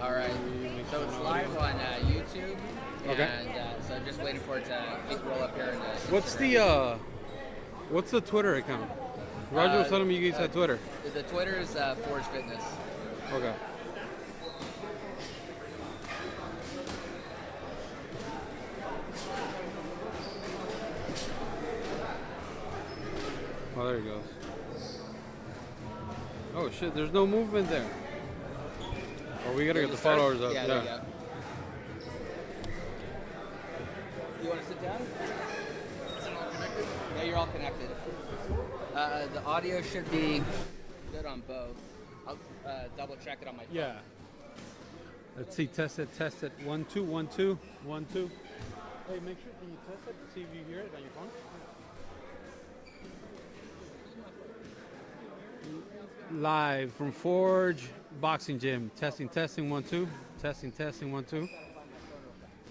All right. So it's live on YouTube. Okay. And so just waiting for it to roll up here. What's the Twitter account? Roger was telling me you guys had Twitter. The Twitter is Forj Fitness. Okay. Oh, there he goes. Oh shit! There's no movement there. Oh, we gotta get the followers up. Yeah, there you go. You want to sit down? Is it all connected? Yeah, you're all connected. The audio should be good on both. I'll double check it on my phone. Yeah. Let's see. Test it. 1 2 1 2 1 2. Hey, make sure can you test it? See if you hear it on your phone. Live from Forj Boxing Gym. Testing 1 2. Testing 1 2.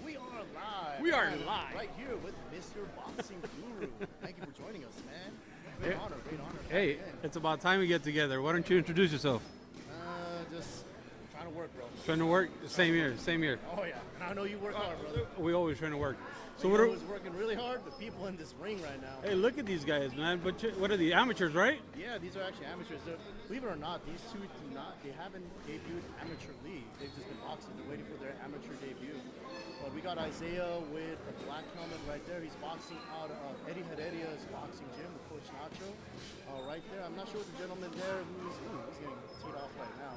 We are live. We are live. Right here with Mr. Boxing Guru. Thank you for joining us, man. Great honor, great honor. Hey, Again. it's about time we get together. Why don't you introduce yourself? Just trying to work, bro. Trying to work? Same here. Oh, yeah. And I know you work hard, brother. We always trying to work. So what is working really hard? The people in this ring right now. Hey, look at these guys, man. But what are the amateurs, right? Yeah, these are actually amateurs. Believe it or not, these two they haven't debuted amateur league. They've just been boxing. They're waiting for their amateur debut. But we got Isaiah with a black helmet right there. He's boxing out of Eddie Heredia's boxing gym with Coach Nacho. Right there. I'm not sure what the gentleman there who's getting teed off right now.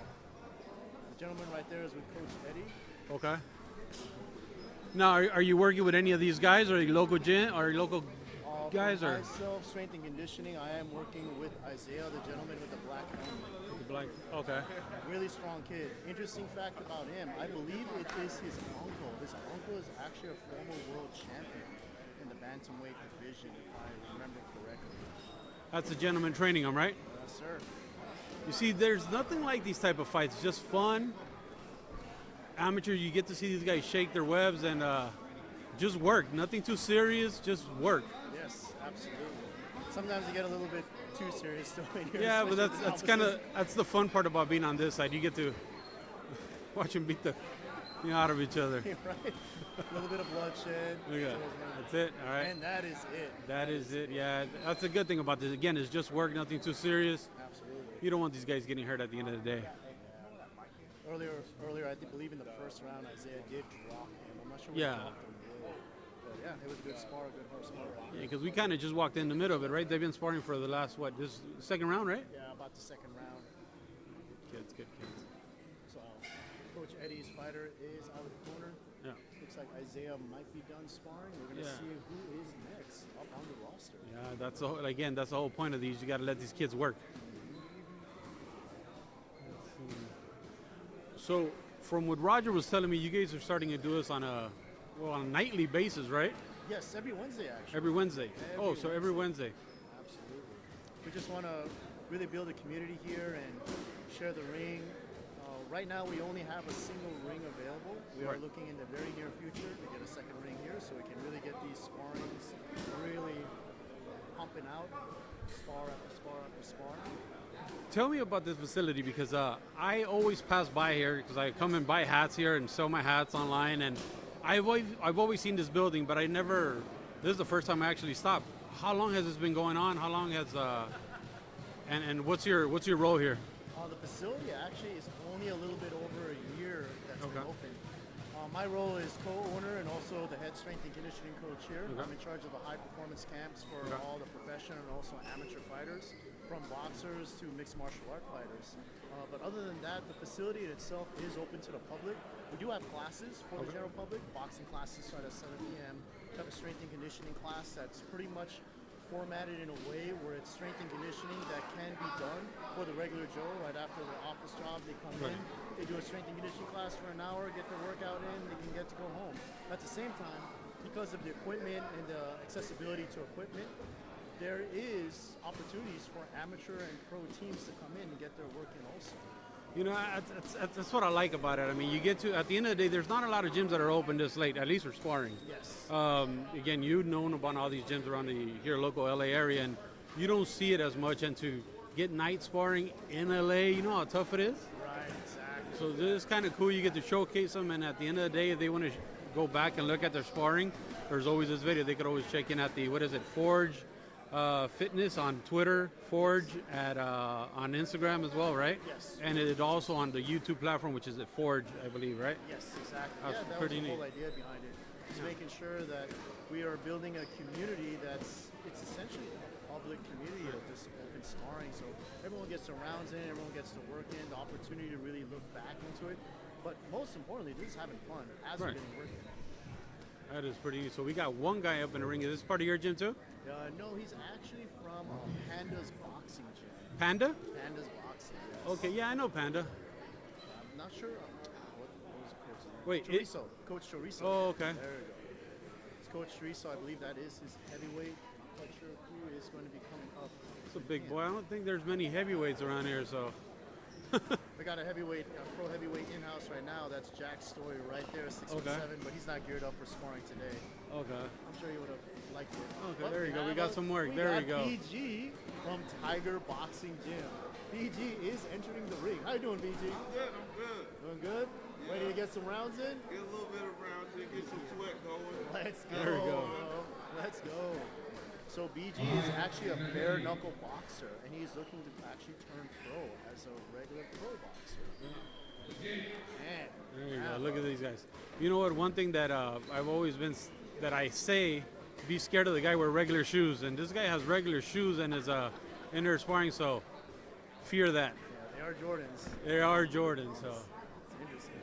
The gentleman right there is with Coach Eddie. Okay. Now, are you working with any of these guys, or are you local gym, or local guys, or myself, strength and conditioning? I am working with Isaiah, the gentleman with the black helmet. the black? Okay. Really strong kid. Interesting fact about him, I believe it is his uncle. His uncle is actually a former world champion in the bantamweight division, if I remember correctly. That's the gentleman training him, right? Yes, sir. You see, there's nothing like these type of fights. It's just fun. Amateur, you get to see these guys shake their webs and just work. Nothing too serious, just work. Yes, absolutely. Sometimes you get a little bit too serious though. Yeah, but that's the fun part about being on this side. You get to watch them beat the out of each other. Right. A little bit of bloodshed. Yeah, that's it. All right. And that is it. That is it. Yeah, that's a good thing about this. Again, it's just work, nothing too serious. Absolutely. You don't want these guys getting hurt at the end of the day. Earlier, I believe in the first round, Isaiah did drop him. I'm not sure what Yeah. dropped him really. But yeah, it was a good spar, a good horse spar. Yeah, because we kind of just walked in the middle of it, right? They've been sparring for the last, this second round, right? Yeah, about the second round. Good kids. So, Coach Eddie's fighter is out of the corner. Yeah. Looks like Isaiah might be done sparring. We're going to see who is next up on the roster. Yeah, that's the whole point of these. You got to let these kids work. So, from what Roger was telling me, you guys are starting to do this on a nightly basis, right? Yes, every Wednesday actually. Every Wednesday. So every Wednesday. Absolutely. We just want to really build a community here and share the ring. Right now, we only have a single ring available. We are looking in the very near future to get a second ring here so we can really get these sparrings really pumping out, spar after spar after spar. Tell me about this facility, because I always pass by here because I come and buy hats here and sell my hats online, and I've always seen this building, but this is the first time I actually stopped. How long has this been going on? How long has and what's your role here? The facility actually is only a little bit over a year that's been open. My role is co-owner and also the head strength and conditioning coach here. Okay. I'm in charge of the high performance camps for all the professional and also amateur fighters, from boxers to mixed martial art fighters. But other than that, the facility itself is open to the public. We do have classes for the general public. Boxing classes start at 7 p.m. We have a strength and conditioning class that's pretty much formatted in a way where it's strength and conditioning that can be done for the regular Joe right after their office job. They come in, they do a strength and conditioning class for an hour, get their workout in, they can get to go home. At the same time, because of the equipment and the accessibility to equipment, there is opportunities for amateur and pro teams to come in and get their work in also. That's what I like about it. I mean, you get to, at the end of the day, there's not a lot of gyms that are open this late, at least for sparring. Yes. Again, you've known about all these gyms around the local LA area, and you don't see it as much. And to get night sparring in LA, you know how tough it is? Right, exactly. So this is kind of cool. You get to showcase them, and at the end of the day, if they want to go back and look at their sparring, there's always this video. They could always check in at the, what is it, Forj Fitness on Twitter, Forj at on Instagram as well, right? Yes. And it also on the YouTube platform, which is at Forj, I believe, right? Yes, exactly. That's Yeah, that was pretty the whole neat. idea behind it. Is making sure that we are building a community it's essentially a public community of this open sparring. So everyone gets the rounds in, everyone gets to work in, the opportunity to really look back into it. But most importantly, this is having fun as we're Right. getting work in. That is pretty neat. So we got one guy up in the ring. Is this part of your gym too? No, he's actually from Panda's boxing gym. Panda? Panda's boxing. Yes. Okay, yeah, I know Panda. I'm not sure what was the coach's name. Wait, Chorizo. Coach Chorizo. Oh, okay. There we go. It's Coach Chorizo. I believe that is his heavyweight. I'm not sure who is going to be coming up. It's a big boy. I don't think there's many heavyweights around here, so. We got a heavyweight, pro heavyweight in-house right now. That's Jack Story right there, 6'7", but he's not geared up for sparring today. Okay. I'm sure he would have liked it. Okay, But there you go. We got have some work. There we go. BG from Tiger Boxing Gym. BG is entering the ring. How you doing, BG? I'm good, I'm good. Doing good? Yeah. Ready to get some rounds in? Get a little bit of rounds in, get some sweat going. Let's go. There we go. Bro. Let's go. So BG is actually a bare knuckle boxer, and he's looking to actually turn pro as a regular pro boxer. Man, There you go. Look at these guys. You know what? One thing that I've always been, that I say, be scared of the guy wear regular shoes. And this guy has regular shoes and is in there sparring, so fear that. Yeah, they are Jordans. They are Jordan, so. It's interesting.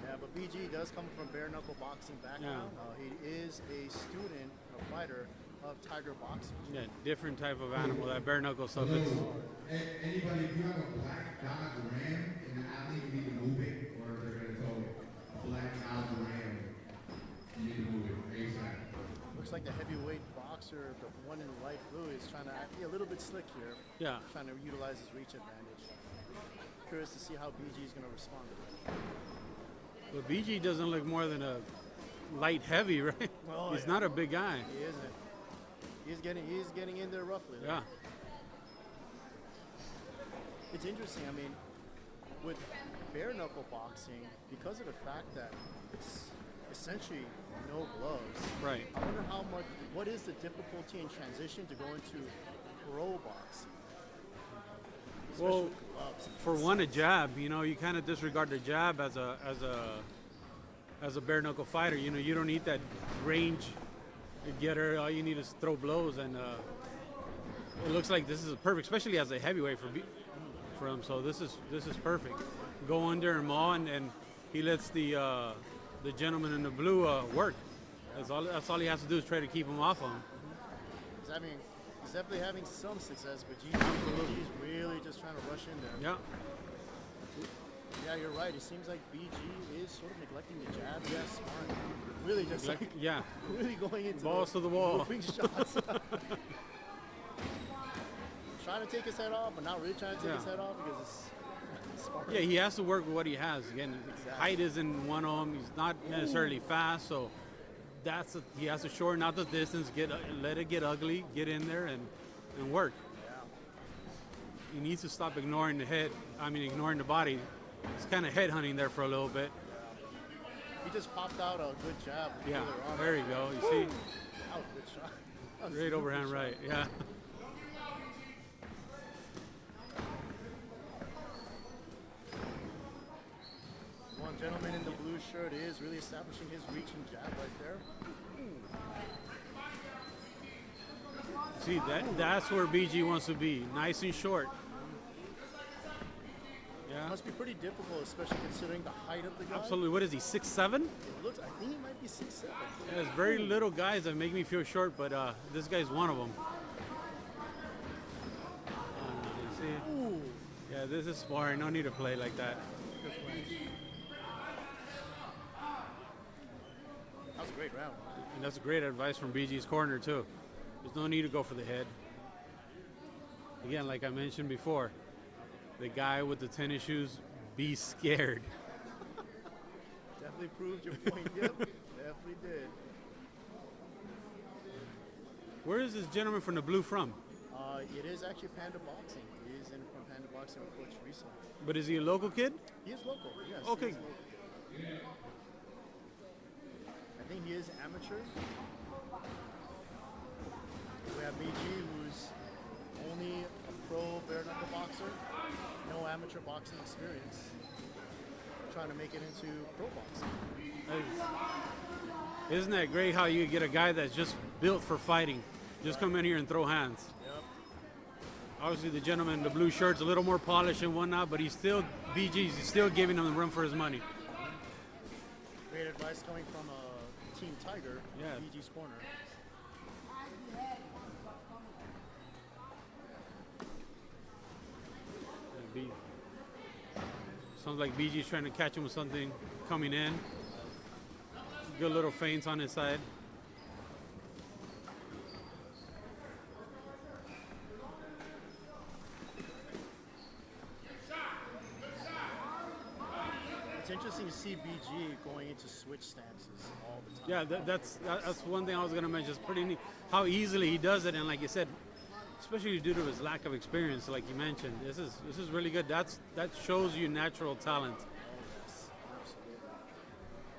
Yeah, but BG does come from bare knuckle boxing background. He is a student, a fighter of Tiger Boxing. Yeah, different type of animal. That bare knuckle stuff. It's, Anybody, if you have a black Dodge Ram in the alley, you need to move it, or they're gonna go a black Dodge Ram. You need to move it ASAP. Looks like the heavyweight boxer, the one in light blue, is trying to be a little bit slick here. yeah. Trying to utilize his reach advantage. Curious to see how BG is going to respond to that. But BG doesn't look more than a light heavy, right? Oh, He's yeah. not a big guy. He isn't. He's getting in there roughly. Yeah. It's interesting. I mean, with bare knuckle boxing, because of the fact that it's essentially no gloves. Right. I wonder what is the difficulty in transition to go into pro boxing? Especially Well, with gloves. for one, a jab. You know, you kind of disregard the jab as a bare knuckle fighter. You know, you don't need that range getter. All you need is throw blows, and it looks like this is perfect, especially as a heavyweight for him. So this is perfect. Go under and maul, and he lets the gentleman in the blue work. That's all he has to do is try to keep him off him. He's definitely having some success, but he's really just trying to rush in there. Yeah. Yeah, you're right. It seems like BG is sort of neglecting the jab. Yes, sparring. Really just like Yeah. really going into Balls to the wall. moving shots. Trying to take his head off, but not really trying to take his Yeah. head off because it's sparring. Yeah, he has to work with what he has. Again, height isn't one of them. He's not necessarily fast, so he has to shorten out the distance, let it get ugly, get in there and work. Yeah. He needs to stop ignoring ignoring the body. He's kind of head hunting there for a little bit. He just popped out a good jab. Yeah, earlier on. there you go. You see, That was a good shot. That was a great super overhand shot. right. Yeah. One gentleman in the blue shirt is really establishing his reach and jab right there. See, that's where BG wants to be, nice and short. Yeah, Must be pretty difficult, especially considering the height of the guy. absolutely. What is he, 6'7"? It looks. I think he might be 6'7". There's very little guys that make me feel short, but this guy's one of them. You see? Ooh. Yeah, this is sparring. No need to play like that. Good play. That was a great round. And that's great advice from BG's corner, too. There's no need to go for the head. Again, like I mentioned before, the guy with the tennis shoes, be scared. Definitely proved your point. Yep, definitely did. Where is this gentleman from the blue from? It is actually Panda Boxing. He is in from Panda boxing with Forj recently. But is he a local kid? He is local, yes. he Okay. is local. I think he is amateur. We have BG, who's only a pro bare knuckle boxer, no amateur boxing experience, trying to make it into pro boxing. Isn't that great how you get a guy that's just built for fighting, just come in here and throw hands? Yep. Obviously, the gentleman in the blue shirt's a little more polished and whatnot, but he's still BG's. He's still giving him the run for his money. Great advice coming from Team Tiger, Yeah. BG's corner. Sounds like BG's trying to catch him with something coming in. Good little feints on his side. It's interesting to see BG going into switch stances all the time. Yeah, that's one thing I was gonna mention. It's pretty neat how easily he does it, and like you said, especially due to his lack of experience, like you mentioned, this is really good. That shows you natural talent. Yes, absolutely.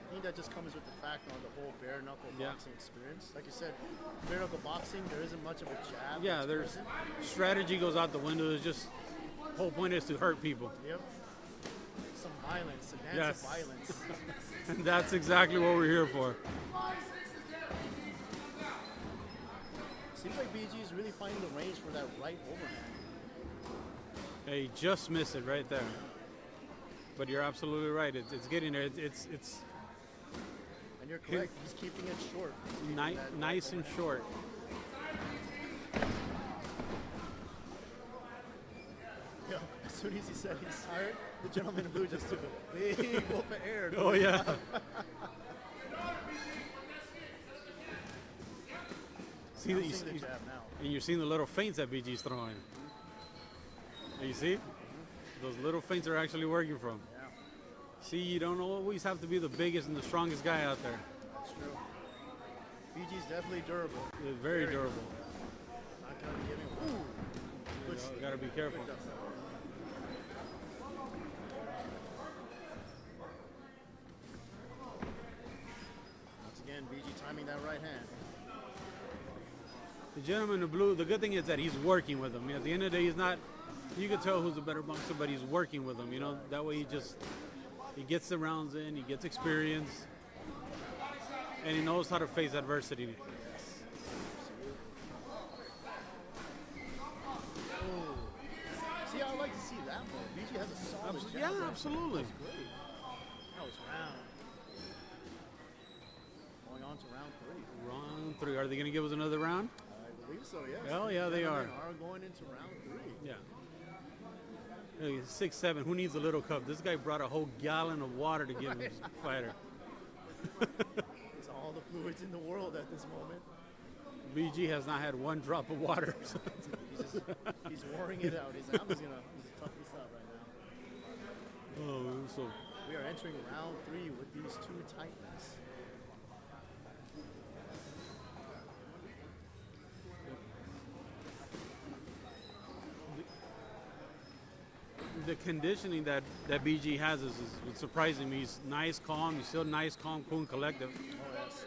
I think that just comes with the fact on the whole bare knuckle Yeah. boxing experience. Like you said, bare knuckle boxing, there isn't much of a jab. Yeah, that's there's present. strategy goes out the window. It's just whole point is to hurt people. Yep. Some violence, a dance Yes. of violence. And that's exactly what we're here for. Seems like BG is really finding the range for that right overhand. Hey, just missed it right there. But you're absolutely right. It's getting there. It's And you're correct, he's keeping it short. He's keeping that right nice and overhand. short. Yeah, as soon as he said he's tired, the gentleman in blue just took a big whoop of air. Oh yeah. See that I'm you, seeing the jab now. and you're seeing the little feints that BG's throwing. You see? Those little feints are actually working from. Yeah, See, you don't always have to be the biggest and the strongest guy out there. that's true. BG's definitely durable. They're very durable. Not gonna give him. Ooh. Good You gotta be careful. Good stuff. Once again, BG timing that right hand. The gentleman in blue, the good thing is that he's working with them. At the end of the day, he's not, you can tell who's a better boxer, but he's working with them, you know? That way he gets the rounds in, he gets experience, and he knows how to face adversity. Ooh. See, I like to see that more. BG has a solid jab. Yeah, right? absolutely. Great. That was round. Going on to round 3. Round 3. Are they going to give us another round? I believe so, yes. Hell yeah, they Gentlemen are. going into round 3. Yeah. Hey, 6'7", who needs a little cup? This guy brought a whole gallon of water to give his fighter. It's all the fluids in the world at this moment. BG has not had one drop of water. So He's warring it out. He's like, I'm just gonna tough this out right now. oh, so We are entering round 3 with these two titans. the conditioning that BG has is surprising me. He's nice, calm. He's still nice, calm, cool, and collective. Oh, yes.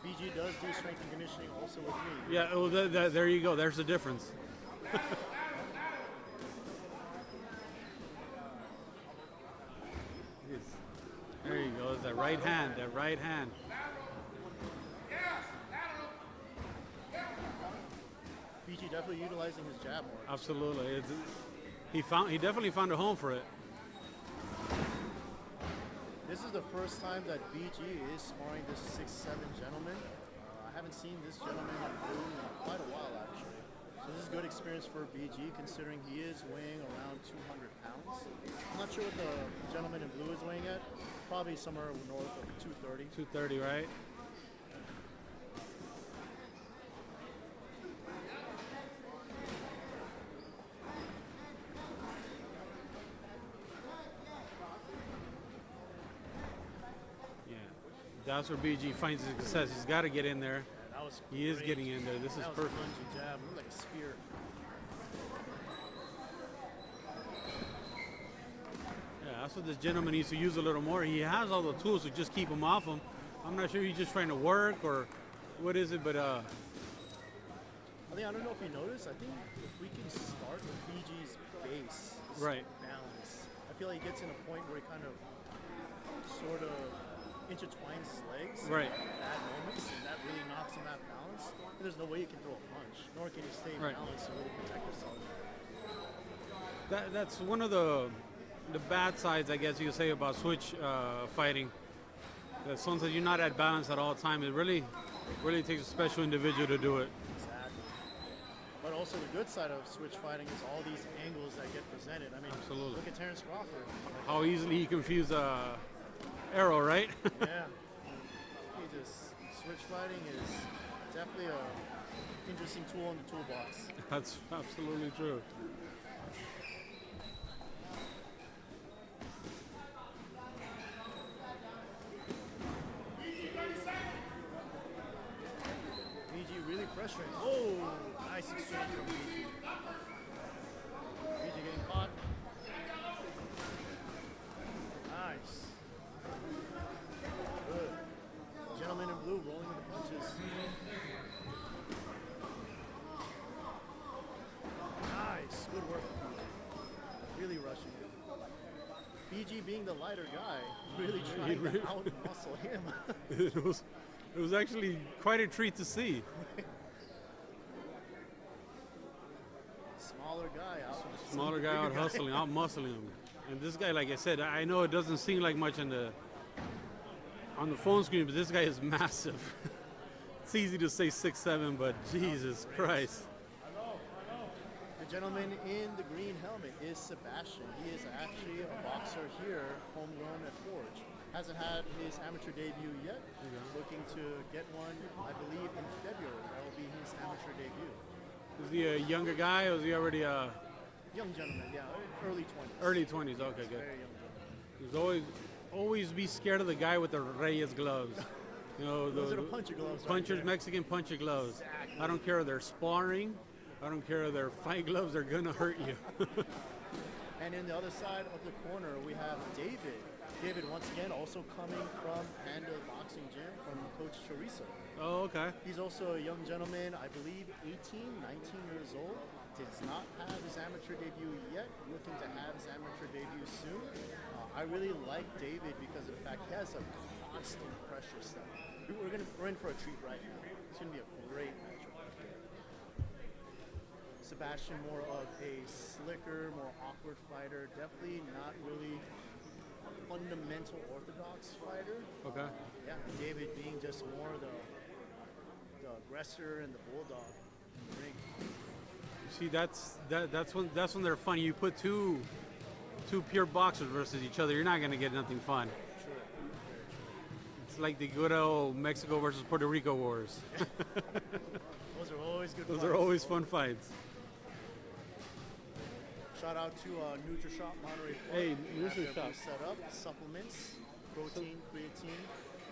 BG does do strength and conditioning also with me. Yeah, oh, there you go. There's the difference. There you go. It's that right hand. That right hand. BG definitely utilizing his jab more. Absolutely. He definitely found a home for it. This is the first time that BG is sparring this 6'7" gentleman. I haven't seen this gentleman in blue in quite a while, actually. So this is good experience for BG, considering he is weighing around 200 pounds. I'm not sure what the gentleman in blue is weighing at. Probably somewhere north of 230. 230, right? Yeah, that's where BG finds his success. He's got to get in there. That was He is great. getting in there. This is That was perfect. a lungy jab. It looked like a spear. that's what this gentleman needs to use a little more. He has all the tools to just keep him off him. I'm not sure he's just trying to work or what is it, but I don't know if you noticed. I think if we can start with BG's base, his Right. balance. I feel like he gets in a point where he kind of, sort of intertwines his legs. Right. At bad moments, and that really knocks him out of balance. And there's no way you can throw a punch, nor can you stay Right. balanced and really protect yourself. that's one of the bad sides, I guess you could say, about switch fighting. That sometimes you're not at balance at all time. It really takes a special individual to do it. Exactly. But also the good side of switch fighting is all these angles that get presented. I mean, Absolutely. look at Terrence Crawford. How easily he confused arrow, right? Yeah. He just switch fighting is definitely a interesting tool in the toolbox. That's absolutely true. BG really pressuring. Oh, nice exchange from BG. BG getting caught. Nice. Good. Gentleman in blue rolling with the punches. Nice. Good work. Really rushing it. BG being the lighter guy, really trying to out-muscle him. It was actually quite a treat to see. Smaller guy out. Smaller guy out hustling, out muscling him. And this guy, like I said, I know it doesn't seem like much on the phone screen, but this guy is massive. It's easy to say 6'7", but Jesus Christ. The gentleman in the green helmet is Sebastian. He is actually a boxer here, homegrown at Forj. Hasn't had his amateur debut yet. Looking to get one, I believe, in February. That will be his amateur debut. Is he a younger guy, or is he already Young gentleman, yeah, early 20s. early 20s? Okay, good. Very young gentleman. There's always be scared of the guy with the Reyes gloves. You know, Those are the puncher gloves. punchers, right there. Mexican puncher gloves. Exactly. I don't care if they're sparring. I don't care if they're fight gloves. They're gonna hurt you. And in the other side of the corner, we have David. David, once again, also coming from Panda Boxing Gym from Coach Chorizo. Oh, okay. He's also a young gentleman, I believe 18, 19 years old. Does not have his amateur debut yet. Looking to have his amateur debut soon. I really like David because of the fact he has a constant pressure step. We're in for a treat right now. It's going to be a great matchup right there. Sebastian, more of a slicker, more awkward fighter. Definitely not really a fundamental orthodox fighter. Okay. Yeah, David being just more the aggressor and the bulldog in the ring. See, that's when they're fun. You put two pure boxers versus each other, you're not gonna get nothing fun. True. It's like the good old Mexico versus Puerto Rico wars. Those are always good Those fights. are always fun fights. Shout out to NutriShop Monterey Park. Hey, They have their NutriShop. booth set up, supplements, protein, creatine,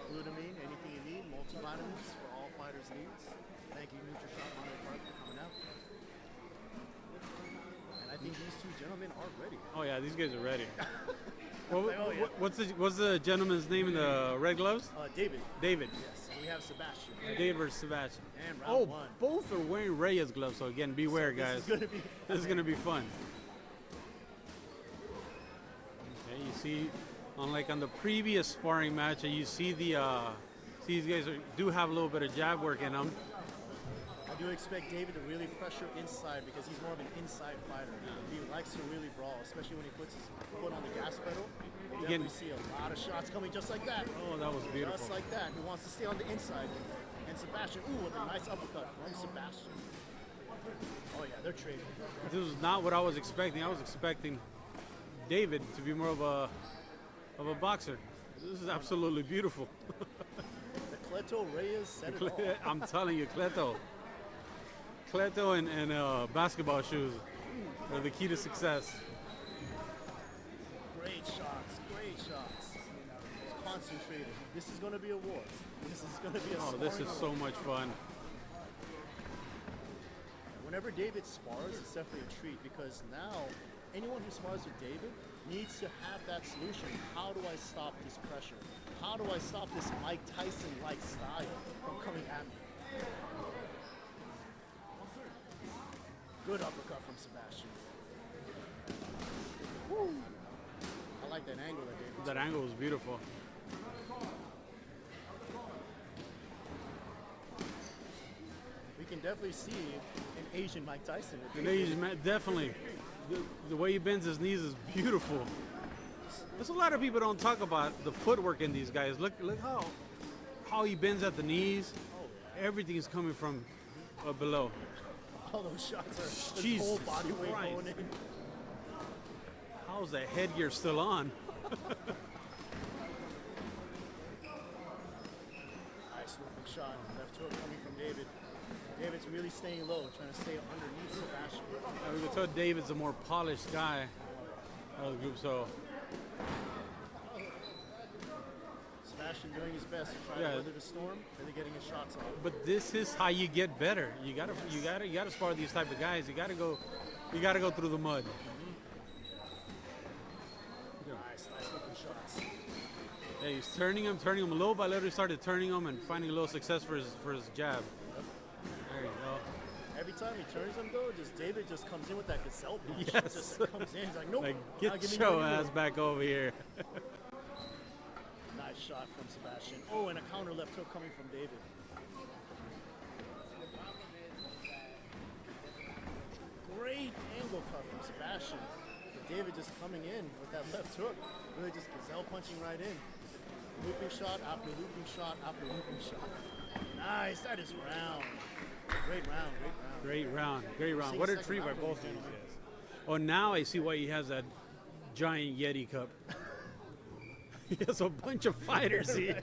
glutamine, anything you need, multivitamins for all fighters' needs. Thank you, NutriShop Monterey Park, for coming out. And I think these two gentlemen are ready. Oh yeah, these guys are ready. Oh, yeah. What's the gentleman's name in the red gloves? David. David. Yes, and we have Sebastian. David versus Sebastian. And round one. Both are wearing Reyes gloves, so again, beware, This guys. is gonna be. This is gonna be fun. Okay, you see, unlike on the previous sparring match, you see these guys do have a little bit of jab work in them. I do expect David to really pressure inside because he's more of an inside fighter. He likes to really brawl, especially when he puts his foot on the gas pedal. You Again- definitely see a lot of shots coming just like that. Oh, that was beautiful. Just like that. He wants to stay on the inside. And Sebastian, ooh, with a nice uppercut from Sebastian. Oh yeah, they're trading. This was not what I was expecting. I was expecting David to be more of a boxer. This is absolutely beautiful. The Cleto Reyes said it all. I'm telling you, Cleto and basketball shoes are the key to success. Great shots, great shots. He's concentrated. This is going to be a war. This is going to be a Oh, this is sparring so much fun. Whenever David spars, it's definitely a treat because now anyone who spars with David, needs to have that solution. How do I stop this pressure? How do I stop this Mike Tyson-like style from coming at me? Good uppercut from Sebastian. Woo. I like that angle that David. That angle was beautiful. We can definitely see an Asian Mike Tyson. An Asian man, definitely. The way he bends his knees is beautiful. There's a lot of people don't talk about the footwork in these guys. Look how he bends at the knees. Everything's coming from below. All those shots are his Jesus whole body weight Christ. going in. How's the headgear still on? Nice looking shot. Left hook coming from David. David's really staying low, trying to stay underneath Sebastian. We can tell David's a more polished guy out of the group, so Sebastian doing his best to try Yeah. to weather the storm, really getting his shots off. but this is how you get better. You gotta spar these type of guys. You gotta go through the mud. Nice looking shots. Yeah, he's turning him little by little. He started turning him and finding a little success for his jab. There you go. Every time he turns him though, David just comes in with that gazelle punch. Yes. Just comes in, he's like, nope. Like, now get give me your what you ass do. back over here. Nice shot from Sebastian. Oh, and a counter left hook coming from David. Great angle cut from Sebastian. But David just coming in with that left hook. Really just gazelle punching right in. Looping shot after looping shot after looping shot. Nice, that is round. Great round, great round. Great round. What a treat by both of these guys. Oh, now I see why he has that giant Yeti cup. He has a bunch of fighters here.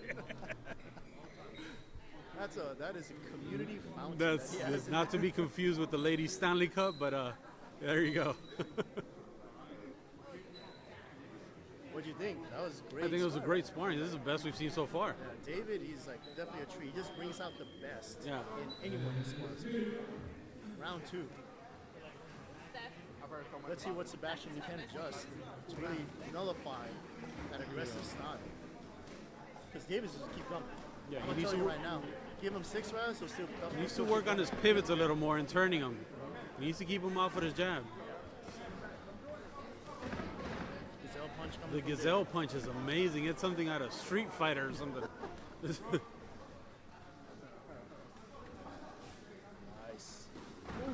That is a community fountain. That's that he has in not to be confused with the Lady Stanley Cup, but there you go. What'd you think? That was great. I think it was a sparring. great sparring. This is the best we've seen so far. Yeah, David, he's like definitely a treat. He just brings out the best Yeah. in anyone he spars with. Round two. Let's see what Sebastian can adjust to really nullify that aggressive style. Because David's just keep coming. Yeah, I'm he gonna needs tell to you work- right now. Give him 6 rounds, he'll still come. He needs to work on his pivots a little more and turning them. He needs to keep him off with his jab. Gazelle punch coming The from gazelle punch is amazing. It's something out of Street Fighter or something. David. Nice. Ooh,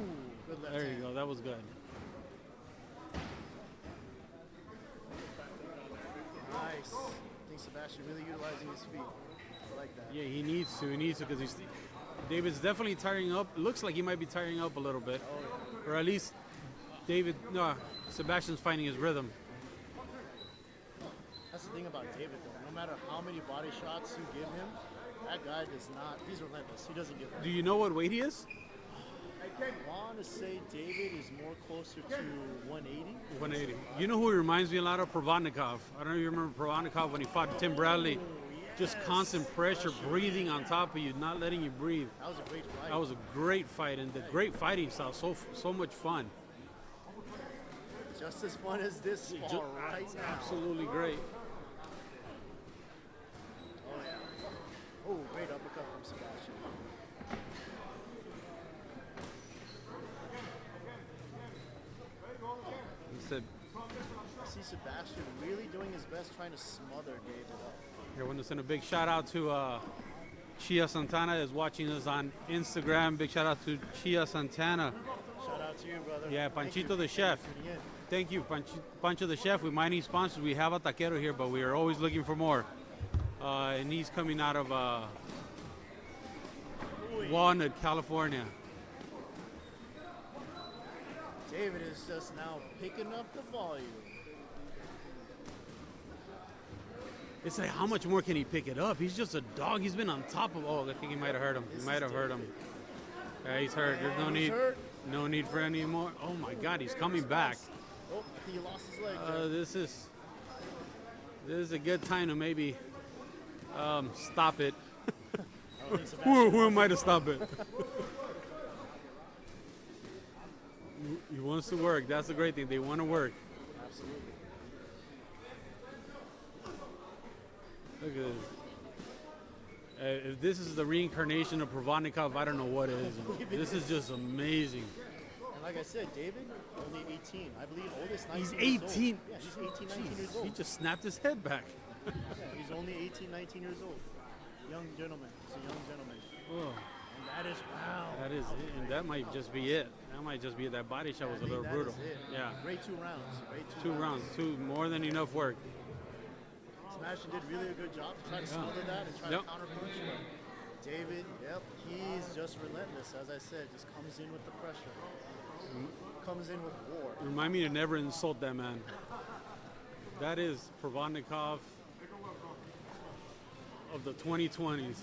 good left There hand. you go. That was good. Nice. I think Sebastian really utilizing his feet. I like that. Yeah, he needs to. He needs to because David's definitely tiring up. Looks like he might be tiring up a little bit, or at least Sebastian's finding his rhythm. That's the thing about David, though. No matter how many body shots you give him, that guy does not. He's relentless. He doesn't give up. Do you know what weight he is? I want to say David is more closer to 180. 180. You know who he reminds me a lot of? Provodnikov. I don't know if you remember Provodnikov when he fought Tim Bradley. Just Yes. constant pressure, breathing on top of you, not letting you breathe. That was a great fight. That was a great fight, and the great fighting style, so much fun. just as fun as this spar right now. Absolutely great. Oh yeah. Oh, great uppercut from Sebastian. He said, I see Sebastian really doing his best trying to smother David up. "Here, I want to send a big shout out to Chia Santana is watching us on Instagram. Big shout out to Chia Santana. Shout out to you, brother. Yeah, Thank Panchito you. the chef. Tuning in. Thank you, Pancho the chef. We might need sponsors. We have a taquero here, but we are always looking for more. And he's coming out of Walnut, California. David is just now picking up the volume. It's like, how much more can he pick it up? He's just a dog. He's been on top of. Oh, I think he might have hurt him. He might have hurt him. Yeah, he's hurt. There's no need. hurt. No need for any more. Oh my God, he's coming back. Oh, I think he lost his leg there. This is a good time to maybe stop it. I don't think Sebastian Who am I to stop it? He wants to work. That's the great thing. They want to work. Absolutely. Look at this. If this is the reincarnation of Provodnikov, I don't know what is. This is just amazing. And like I said, David, only 18. I believe oldest 19 He's years old. 18. Yeah, he's 18, 19 years old. He just snapped his head back. Yeah, he's only 18, 19 years old. Young gentleman. He's a young gentleman. Oh, And that is, wow. that is it. And that might just be it. That might just be it. That body shot was a little That brutal. is it. Yeah. Great 2 rounds. Great Two rounds. More than enough work. Smashing did really a good job to try to smother that and try Yep. to counterpunch. But David, he's just relentless. As I said, just comes in with the pressure. Comes in with war. Remind me to never insult that man. That is Provodnikov of the 2020s.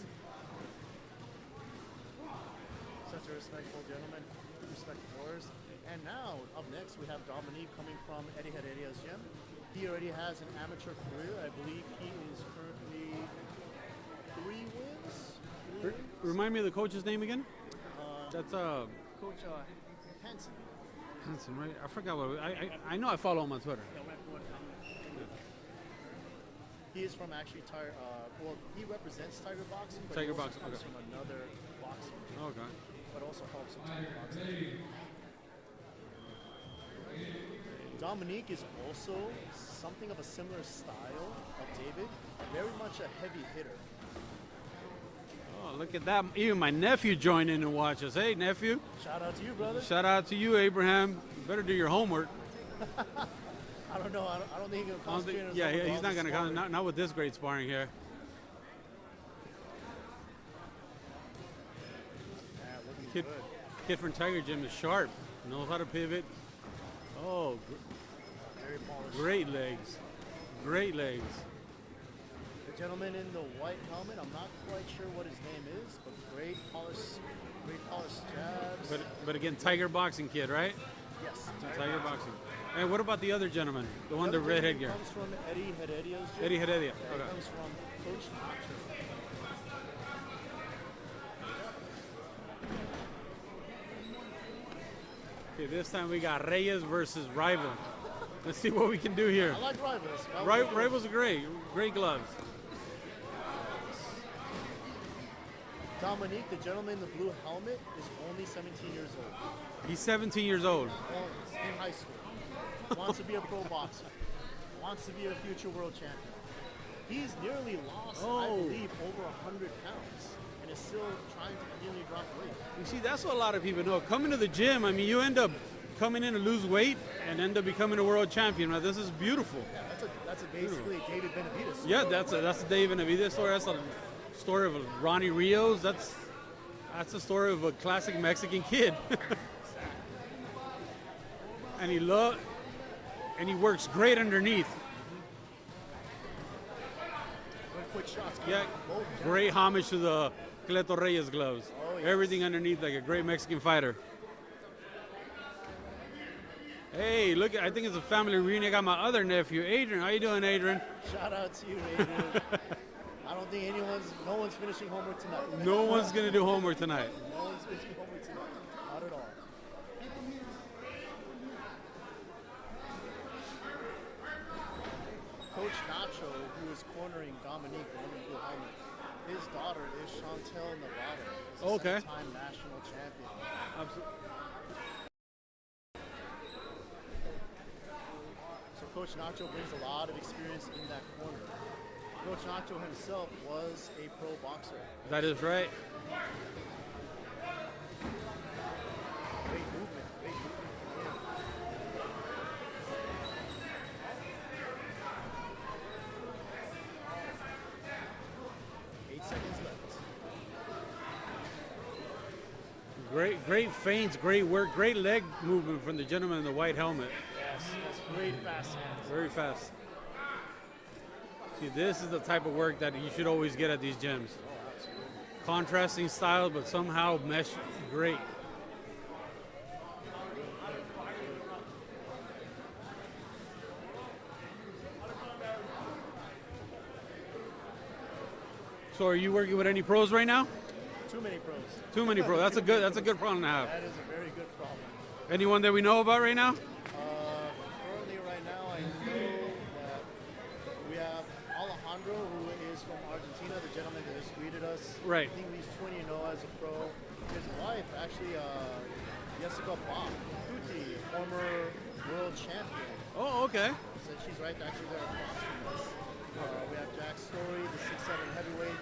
Such a respectful gentleman. Respect wars. And now, up next, we have Dominique coming from Eddie Herreria's gym. He already has an amateur career. I believe he is currently 3 wins. Remind me of the coach's name again? That's Coach Hansen. Hanson, right? I forgot what I know. I follow him on Twitter. He is from actually he represents Tiger Boxing, but Tiger he also Boxing, comes okay. from another boxing, Okay. but also helps with Tiger Boxing. Dominique is also something of a similar style of David, very much a heavy hitter. Oh, look at that! Even my nephew joined in and watched us. Hey, nephew! Shout out to you, brother. Shout out to you, Abraham. You better do your homework. I don't know. I don't think he'll concentrate on his Yeah, homework he's while not gonna sparring. come. Not with this great sparring here. Yeah, looking Kid, good. kid from Tiger Gym is sharp. Knows how to pivot. Oh, Very polished. great legs. Great legs. The gentleman in the white helmet, I'm not quite sure what his name is, but great polished jabs. But again, Tiger Boxing kid, right? Yes, Tiger Boxing. And what about the other gentleman? The one, the other red gentleman headgear. comes from Eddie Herreria's gym. Eddie Heredia. Yeah, Okay. he comes from Coach Nacho. Okay, this time we got Reyes versus Rival. Let's see what we can do here. I like Rivals. Rival's great. Great gloves. Dominique, the gentleman in the blue helmet, is only 17 years old. He's 17 years old. Almost, in high school. Wants to be a pro boxer. Wants to be a future world champion. He's nearly lost, I Oh. believe, over 100 pounds and is still trying to continually drop weight. You see, that's what a lot of people know. Coming to the gym, I mean, you end up coming in to lose weight and end up becoming a world champion. Right? This is beautiful. Yeah, that's a basically David Benavides. Yeah, that's a David Benavides story. That's a story of Ronnie Rios. That's the story of a classic Mexican kid. And he works great underneath. Quick shots. Yeah, Both great homage to the Cleto Reyes gloves. Oh, yes. Everything underneath like a great Mexican fighter. Hey, look, I think it's a family reunion. I got my other nephew, Adrian. How you doing, Adrian? Shout out to you, Adrian. I don't think no one's finishing homework tonight. No one's going to do homework tonight. No one's finishing homework tonight. Not at all. Coach Nacho, who is cornering Dominique, the woman in blue helmet, his daughter is Chantel Navarro. Is a Okay. seven-time national champion. So Coach Nacho brings a lot of experience in that corner. Coach Nacho himself was a pro boxer. That is right. Great movement, great movement from him. 8 seconds left. Great feints, great work, great leg movement from the gentleman in the white helmet. Yes, that's great fast hands. Very fast. See, this is the type of work that you should always get at these gyms. Contrasting styles, but somehow mesh great. So, are you working with any pros right now? Too many pros. Too many pros. That's a good problem to have. That is a very good problem. Anyone that we know about right now? Currently, right now, I know that we have Alejandro, who is from Argentina, the gentleman that just greeted us. Right. I think he's 20-0 as a pro. His wife, actually, Jessica Bach, Tutti, former world champion. Oh, okay. So she's right actually there across from us. We have Jack Story, the 6'7 heavyweight.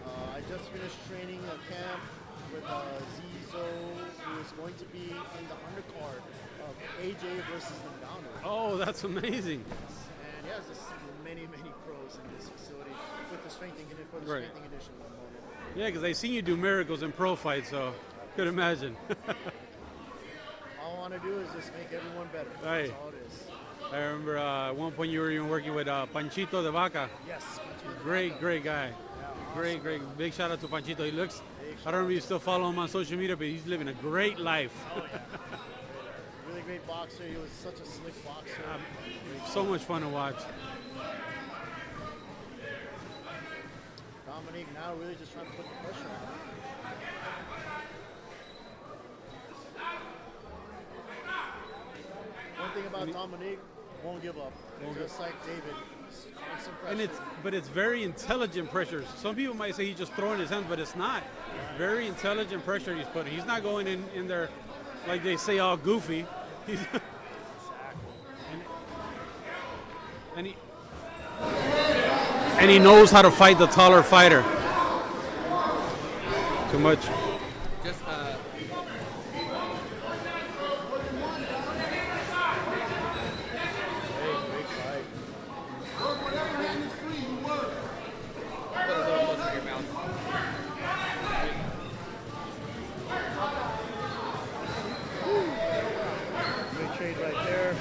I just finished training a camp with Zizo, who is going to be in the undercard of AJ versus Nagano. Oh, that's amazing. And he has many pros in this facility with the strengthening for the Right. strengthening edition at the moment. Yeah, because I seen you do miracles in pro fights, so could imagine. All I want to do is just make everyone better. Right. That's all it is. I remember at one point you were even working with Panchito de Vaca. Yes. Great guy. Great. Big shout out to Panchito. He looks, I don't know if you still follow him on social media, but he's living a great life. Oh, yeah. Really great boxer. He was such a slick boxer. So much fun to watch. Dominique now really just trying to put the pressure on. One thing about Dominique, won't give up. Just like David, constant pressure. And it's very intelligent pressure. Some people might say he's just throwing his hands, but it's not. Very intelligent pressure he's putting. He's not going in there like they say all goofy. He's and he knows how to fight the taller fighter. Too much. Just put a little closer to your mouth. Great trade right there.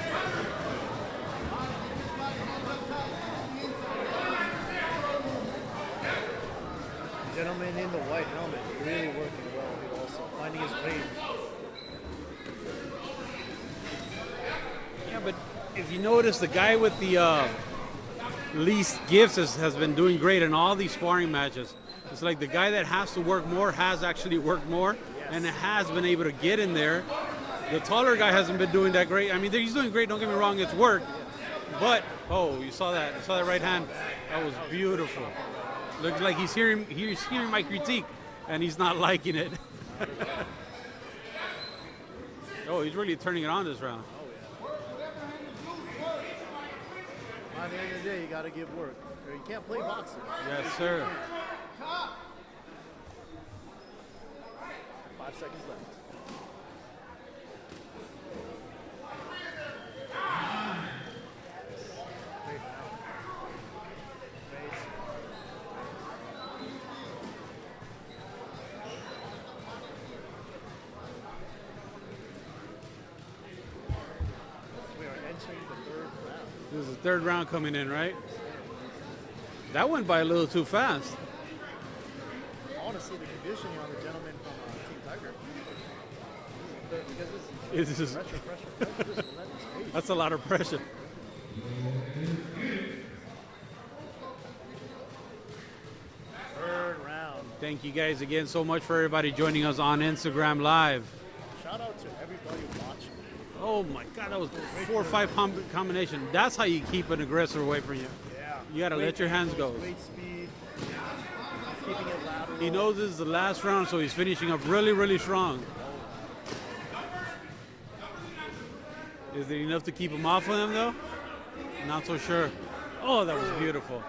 Gentleman in the white helmet, really working well here also, finding his weight. Yeah, but if you notice, the guy with the least gifts has been doing great in all these sparring matches. It's like the guy that has to work more has actually worked more and has been able to get in there. The taller guy hasn't been doing that great. I mean, he's doing great, don't get me wrong, it's work. But, oh, you saw that right hand? That was beautiful. Looks like he's hearing my critique, and he's not liking it. Oh, he's really turning it on this round. At the end of the day, you got to give work. Or you can't play boxing. Yes, sir. 5 seconds left. Great round. Face. We are entering the third round. This is the third round coming in, right? That went by a little too fast. I want to see the conditioning on the gentleman from Team Tiger. Because This is, pressure. Just relentless pace. that's a lot of pressure. Third round. Thank you guys again so much for everybody joining us on Instagram Live. Shout out to everybody watching. Oh my God, that was 4 or 5 combination. That's how you keep an aggressor away from you. Yeah. You gotta let your hands go. Great speed. Keeping it lateral. He knows this is the last round, so he's finishing up really strong. Is it enough to keep him off of him though? Not so sure. Oh, that was beautiful.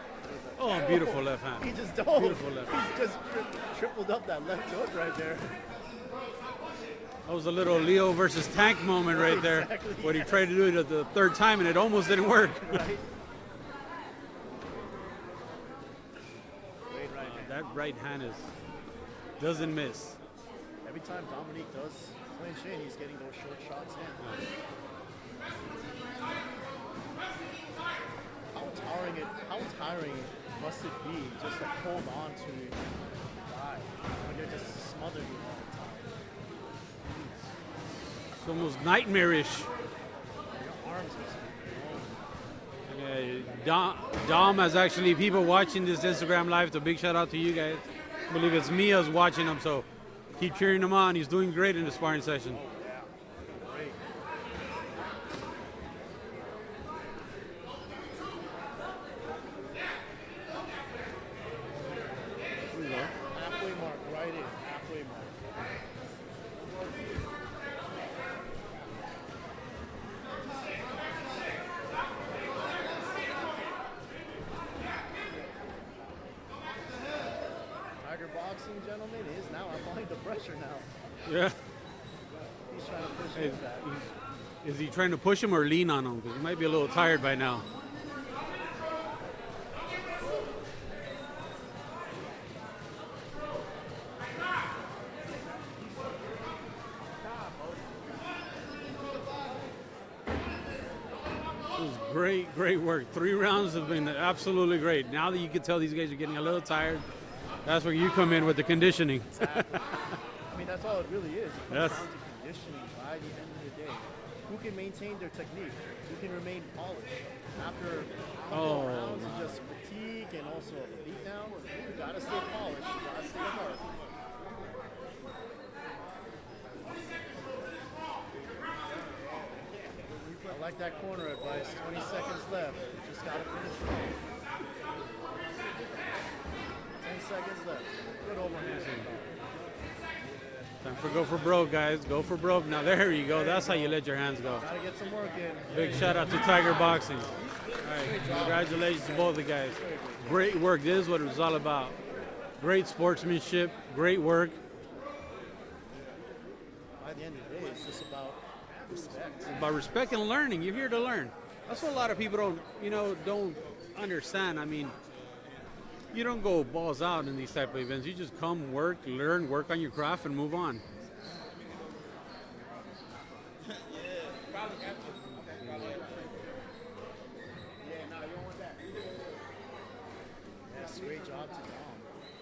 Oh, beautiful left hand. He just dove. Beautiful left. He just tripled up that left hook right there. That was a little Leo versus Tank moment right there. Exactly, What he yes. tried to do it the third time and it almost didn't work. Right. Great right hand. That right hand doesn't miss. Every time Dominique does clinch in, he's getting those short shots in. How tiring must it be just to hold on to a guy when they're just smothering you all the time? It's almost nightmarish. Your arms must be Dom has actually people watching this Instagram Live, so big shout out to you guys. I believe it's Mia's watching him, so keep cheering him on. He's doing great in the sparring session. great. boxing gentleman is now applying the pressure now. Yeah. He's trying to push Is, him back. is he trying to push him or lean on him? Because he might be a little tired by now. It was great work. 3 rounds have been absolutely great. Now that you can tell these guys are getting a little tired, that's where you come in with the conditioning. Exactly. I mean, that's all it really is. It comes Yes. down to conditioning by the end of the day. Who can maintain their technique? Who can remain polished? After a couple of rounds of just fatigue and also a beatdown, you gotta stay polished. You gotta stay sharp. I like that corner advice. 20 seconds left. Just gotta finish strong. 10 seconds left. Good overhand. Time for go for broke, guys. Go for broke. Now there you go. That's how you let your hands go. Gotta get some work in. Big shout out to Tiger Boxing. All right, congratulations to both the guys. Great work. This is what it was all about. Great sportsmanship, great work. By the end of the day, it's just about respect. It's about respect and learning. You're here to learn. That's what a lot of people don't understand. I mean, you don't go balls out in these type of events. You just come, work, learn, work on your craft, and move on. Yes, great job to Dom.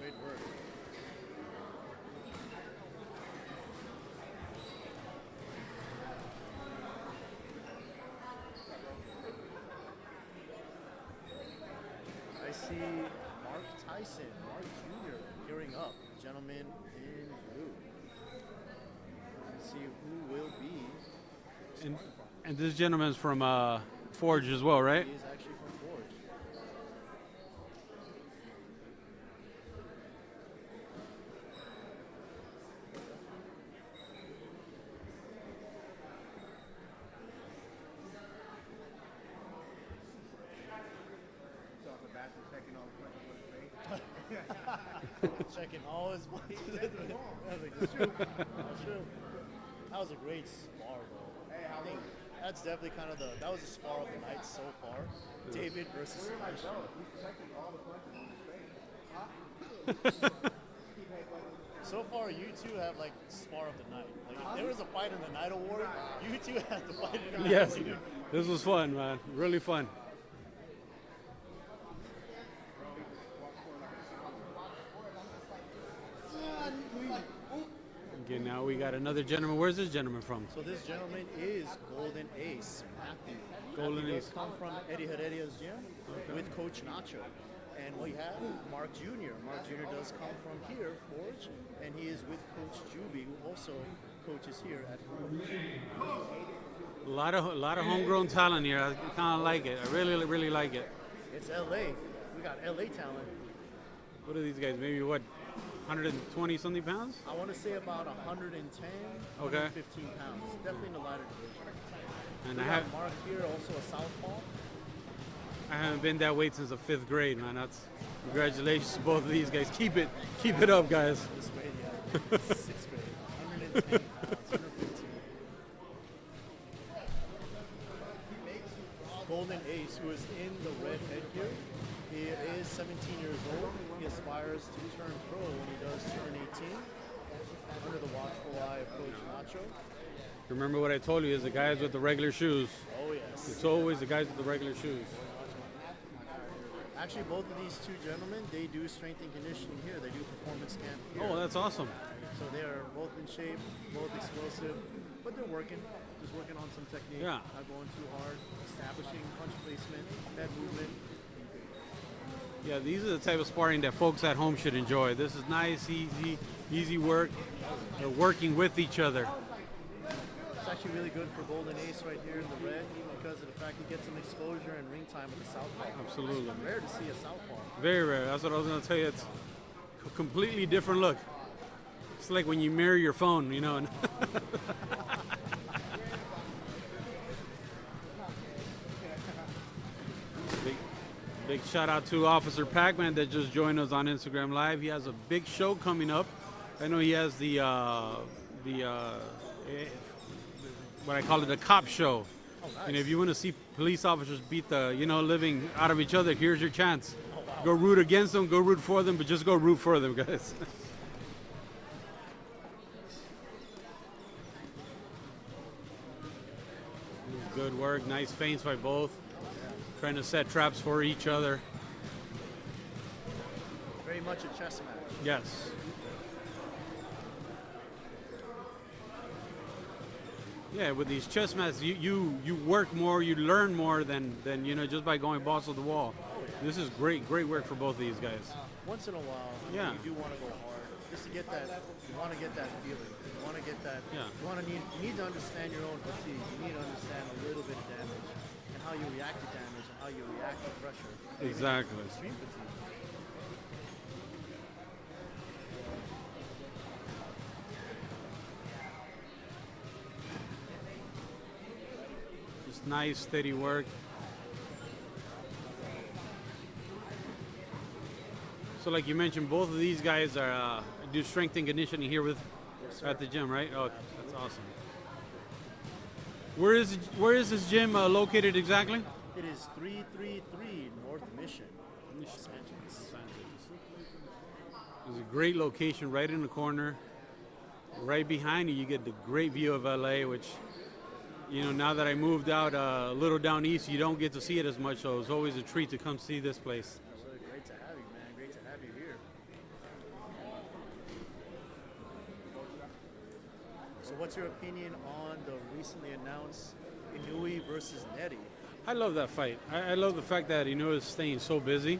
Great work. I see Mark Tyson, Mark Jr. gearing up. Gentleman in blue. Let's see who will be. And this gentleman's from Forj as well, right? He is actually from Forge. Checking all his points. That's true. That's true. That was a great spar, though. I think that's definitely kind of that was the spar of the night so far. David versus Sebastian. So far, you two have like spar of the night. Like if there was a fight in the night award, you two have to fight in the night. Yes. award. This was fun, man. Really fun. Okay, now we got another gentleman. Where's this gentleman from? So this gentleman is Golden Ace Matthew. Golden Matthew Ace. does come from Eddie Herreria's gym with Coach Nacho. And we have Mark Jr. Mark Jr. does come from here, Forge, and he is with Coach Juby, who also coaches here at Forge. A lot of homegrown talent here. I kind of like it. I really like it. It's LA. We got LA talent. What are these guys? Maybe what, 120 something pounds? I want to say about 110, Okay. 115 pounds. Definitely in the lighter division. And We I have Mark here, also a southpaw. haven't been that weight since the 5th grade, man. That's congratulations to both of these guys. Keep it up, guys. This weight, yeah. 6th grade. 110 pounds, 115. Golden Ace, who is in the red headgear. He is 17 years old. He aspires to turn pro when he does turn 18. Under the watchful eye of Coach Nacho. Remember what I told you is the guys with the regular shoes. Oh, yes. It's always the guys with the regular shoes. Actually, both of these two gentlemen, they do strength and conditioning here. They do performance camp here. Oh, that's awesome. So they are both in shape, both explosive, but they're working. Just working on some technique. Yeah. Not going too hard. Establishing punch placement, head movement. Yeah, these are the type of sparring that folks at home should enjoy. This is nice, easy work. They're working with each other. It's actually really good for Golden Ace right here in the red because of the fact he gets some exposure and ring time with the southpaw. Absolutely. It's rare to see a southpaw. Very rare. That's what I was going to tell you. It's a completely different look. It's like when you mirror your phone, you know. Big shout out to Officer Pac-Man that just joined us on Instagram Live. He has a big show coming up. I know he has what I call it, a cop show. Oh, nice. And if you want to see police officers beat the living out of each other, here's your chance. Go root against them, go root for them, but just go root for them, guys. Good work, nice feints by both. Trying to set traps for each other. Very much a chess match. Yes. Yeah, with these chess matches, you work more, you learn more than just by going balls to the wall. This is great work for both of these guys. Once in a while, Yeah. you do want to go hard, just to get that. You want to get that feeling. You want to get that. Yeah. You need to understand your own fatigue. You need to understand a little bit of damage and how you react to damage and how you react to pressure. Exactly. Extreme fatigue. Just nice, steady work. So like you mentioned, both of these guys are do strength and conditioning here at the gym, right? Oh, that's awesome. Where is this gym located exactly? It is 333 North Mission, Los Angeles. It's a great location right in the corner. Right behind you, you get the great view of LA, which, now that I moved out a little down east, you don't get to see it as much, so it's always a treat to come see this place. Really great to have you, man. Great to have you here. So what's your opinion on the recently announced Inoue versus Nettie? I love that fight. I love the fact that is staying so busy.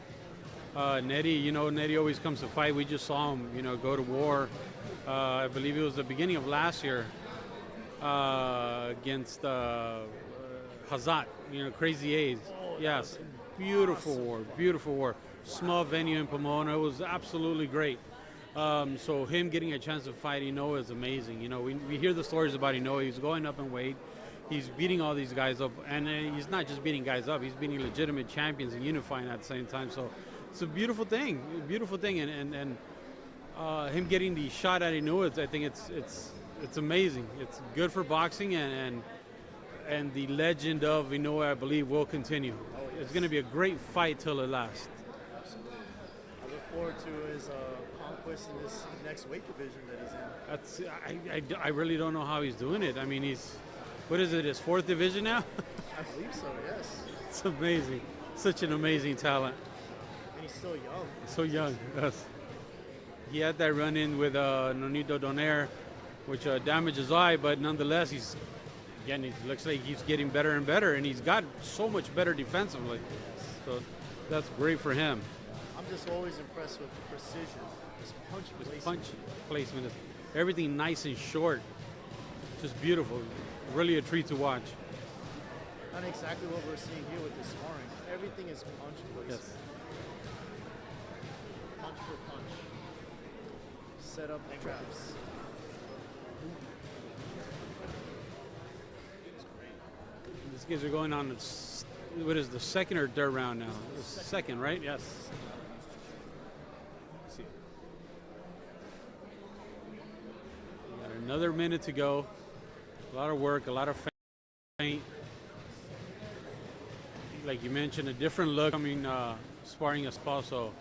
Nettie, Nettie always comes to fight. We just saw him, go to war. I believe it was the beginning of last year against Hazat, Crazy A's. Yes, beautiful war. Small venue in Pomona. It was absolutely great. So him getting a chance to fight Inoue is amazing. We hear the stories about Inoue. He's going up in weight. He's beating all these guys up, and he's not just beating guys up. He's beating legitimate champions and unifying at the same time. So it's a beautiful thing, and him getting the shot at Inoue, I think it's amazing. It's good for boxing, and the legend of Inoue, I believe, will continue. Oh, yes. It's going to be a great fight till it lasts. Absolutely. I look forward to his conquest in this next weight division that he's in. I really don't know how he's doing it. I mean, what is it, his fourth division now? I believe so, yes. It's amazing. Such an amazing talent. And he's still young. So young, yes. He had that run-in with Nonito Donaire, which damaged his eye, but nonetheless, he looks like he's getting better and better, and he's got so much better defensively. So that's great for him. I'm just always impressed with the precision, his punch His placement. punch placement is everything nice and short. Just beautiful. Really a treat to watch. Not exactly what we're seeing here with this sparring. Everything is punch placement. Yes. Punch for punch. Set up the traps. These guys are going on, what is the second or third round now? Second, right? Yes. Let's see. Got another minute to go. A lot of work, a lot of feint. Like you mentioned, a different look. I mean, sparring a Esposo.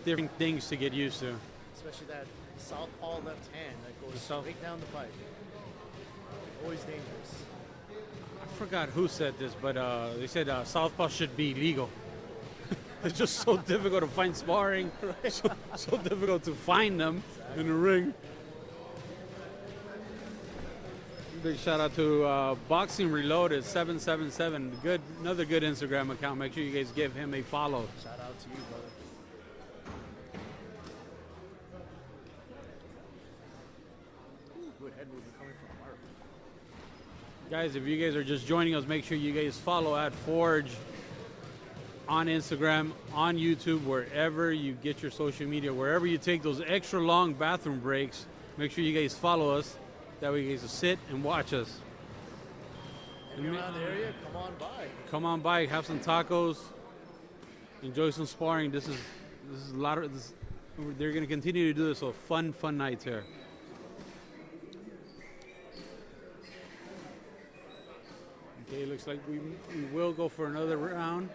Different things to get used to. Especially that southpaw left hand that goes straight down the pipe. Always dangerous. I forgot who said this, but they said southpaw should be legal. It's just so difficult to find sparring. Right. So difficult to find them in the ring. Big shout out to Boxing Reloaded 777. Another good Instagram account. Make sure you guys give him a follow. Shout out to you, brother. Good head movement coming from Mark. Guys, if you guys are just joining us, make sure you guys follow at Forj on Instagram, on YouTube, wherever you get your social media, wherever you take those extra long bathroom breaks. Make sure you guys follow us. That way you guys will sit and watch us. If you're around the area, come on by. Come on by, have some tacos, enjoy some sparring. This is a lot of this. They're going to continue to do this. So fun nights here. Okay, looks like we will go for another round.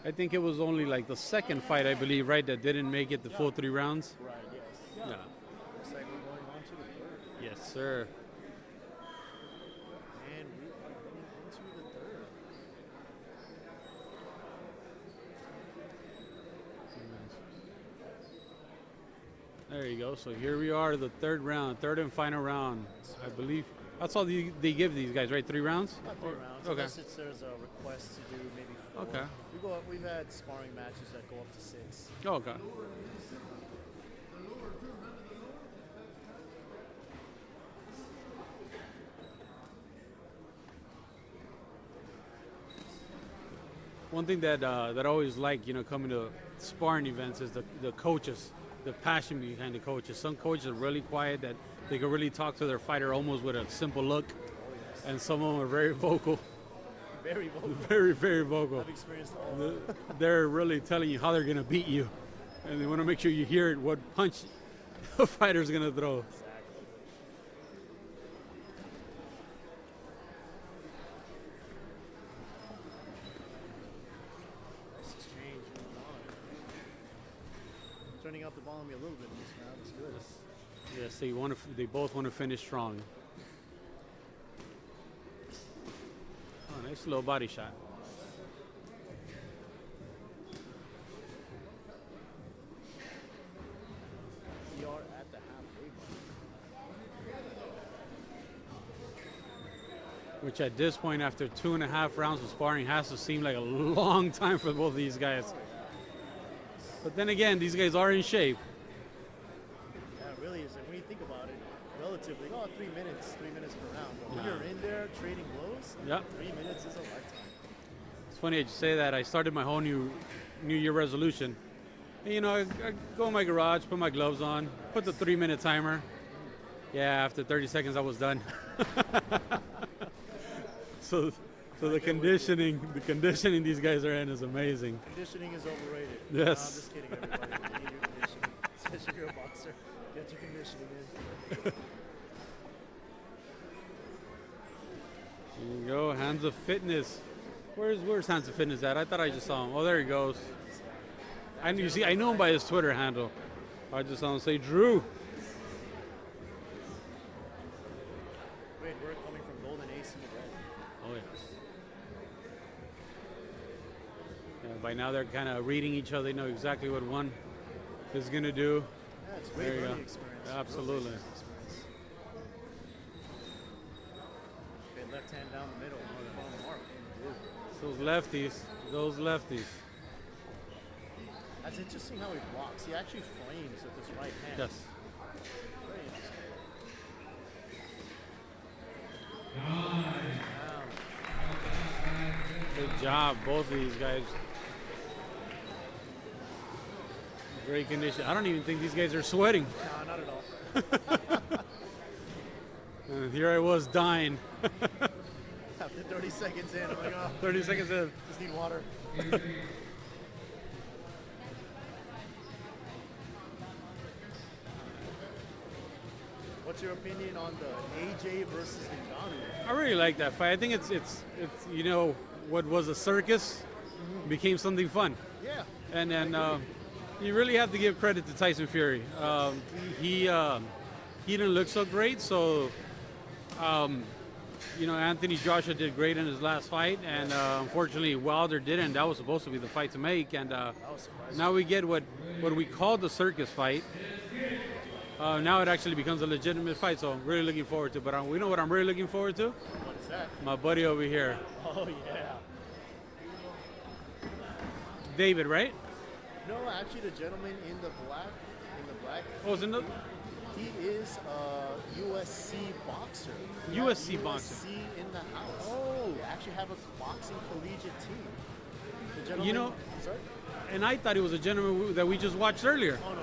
I think it was only like the second fight, I believe, right, that didn't make it the full 3 rounds. Right, yes. Yeah. Looks like we're going on to the third. Yes, sir. And we are heading into the third. There you go. So here we are, the third round, third and final round, I believe. That's all they give these guys, right? 3 rounds? Not 3 rounds, Okay. unless there's a request to do maybe 4. Okay. We've had sparring matches that go up to 6. Oh, okay. One thing that I always like, coming to sparring events is the coaches, the passion behind the coaches. Some coaches are really quiet, that they can really talk to their fighter almost with a simple look, and some of them are very vocal. Very vocal. Very, very vocal. I've experienced all of them. They're really telling you how they're going to beat you, and they want to make sure you hear it, what punch a fighter's going to throw. Exactly. Nice exchange. Moving on. Turning up the volume a little bit in this round. It's good. Yes, they both want to finish strong. Oh, nice little body shot. We are at the halfway mark. Which at this point, after 2.5 rounds of sparring, has to seem like a long time for both of these guys. But then again, these guys are in shape. Yeah, it really is. And when you think about it, relatively, 3 minutes per round. But when Yeah. you're in there trading blows, Yep. 3 minutes is a lifetime. It's funny that you say that. I started my whole New Year resolution. And, I go in my garage, put my gloves on, put the 3-minute timer. Yeah, after 30 seconds, I was done. So the conditioning these guys are in is amazing. Conditioning is overrated. Yes. No, I'm just kidding, everybody. You need your conditioning. Especially if you're a boxer. Get your conditioning in. There you go, Hands of Fitness. Where's Hands of Fitness at? I thought I just saw him. Oh, there he goes. I know him by his Twitter handle. I just saw him say Drew. Great work coming from Golden Ace in the red. Oh yes. Yeah, by now they're kind of reading each other. They know exactly what one is gonna do. Yeah, it's There great you learning go. experience. Absolutely. Real learning experience. Okay, left hand down the middle. On mark. Those lefties. That's interesting how he blocks. He actually frames with his right hand. Yes. Very interesting. Good job, both of these guys. Great condition. I don't even think these guys are sweating. No, not at all. And here I was dying. After 30 seconds in, I'm like, 30 seconds in. just need water. What's your opinion on the AJ versus Ngannou? I really like that fight. I think it's what was a circus became something fun. Yeah. And you really have to give credit to Tyson Fury. He didn't look so great, so Anthony Joshua did great in his last fight, and unfortunately Wilder didn't. That was supposed to be the fight to make, and That was surprising. now we get what we call the circus fight. Now it actually becomes a legitimate fight, so I'm really looking forward to it. But we know what I'm really looking forward to? What is that? My buddy over here, Oh, yeah. David, right? No, actually, the gentleman in the black, Oh, is it no- he is a USC boxer. We USC have boxer. USC in the house. Oh. They actually have a boxing collegiate team. The gentleman, You know- sorry? And I thought he was a gentleman that we just watched earlier. Oh, no.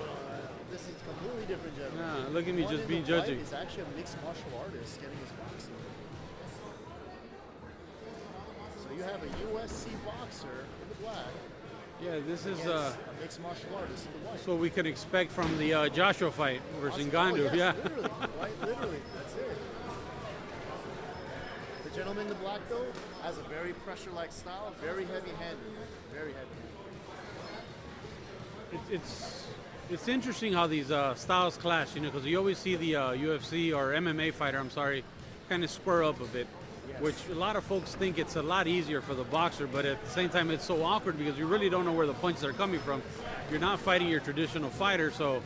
This is a completely different gentleman. Yeah, look at me One just in being the white judgy. is actually a mixed martial artist getting his boxing. So you have a USC boxer black. Yeah, this is Against a mixed martial artist in the white. what we can expect from the Joshua fight versus Oh, Ngannou. yes, Yeah. literally, quite literally. That's it. The gentleman in the black, though, has a very pressure-like style, very heavy-handed, very heavy. It's interesting how these styles clash, you know, because you always see the UFC or MMA fighter, I'm sorry, kind of square up a bit, Yes. which a lot of folks think it's a lot easier for the boxer, but at the same time it's so awkward because you really don't know where the punches are coming from. You're not fighting your traditional fighter, so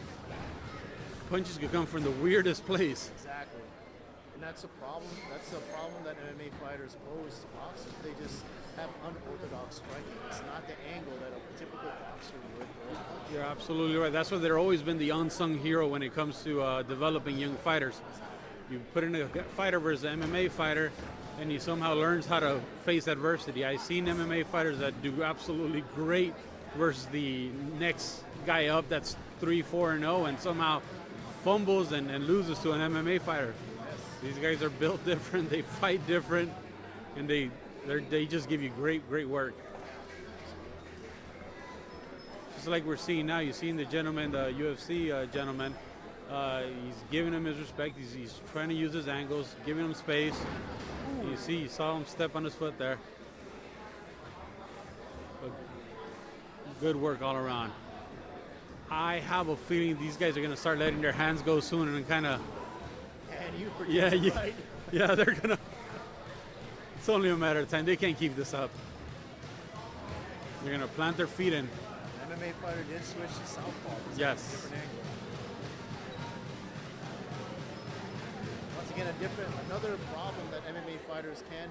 punches could come from the weirdest place. Exactly. And that's a problem. That's a problem that MMA fighters pose to boxers. They just have unorthodox striking. It's not the angle that a typical boxer would go punch. You're absolutely right. That's why they've always been the unsung hero when it comes to developing young fighters. You put in a fighter versus an MMA fighter, and he somehow learns how to face adversity. I've seen MMA fighters that do absolutely great versus the next guy up that's 3-4-0 and somehow fumbles and loses to an MMA fighter. These guys are built different, they fight different, and they just give you great work. Just like we're seeing now, you've seen the gentleman, the UFC gentleman, he's giving him his respect, he's trying to use his angles, giving him space. You saw him step on his foot there. But good work all around. I have a feeling these guys are going to start letting their hands go soon and kind of, And you predict right. yeah, they're going to, it's only a matter of time. They can't keep this up. They're going to plant their feet in. MMA fighter did switch to southpaw. This Yes. is a different angle. Once again, another problem that MMA fighters can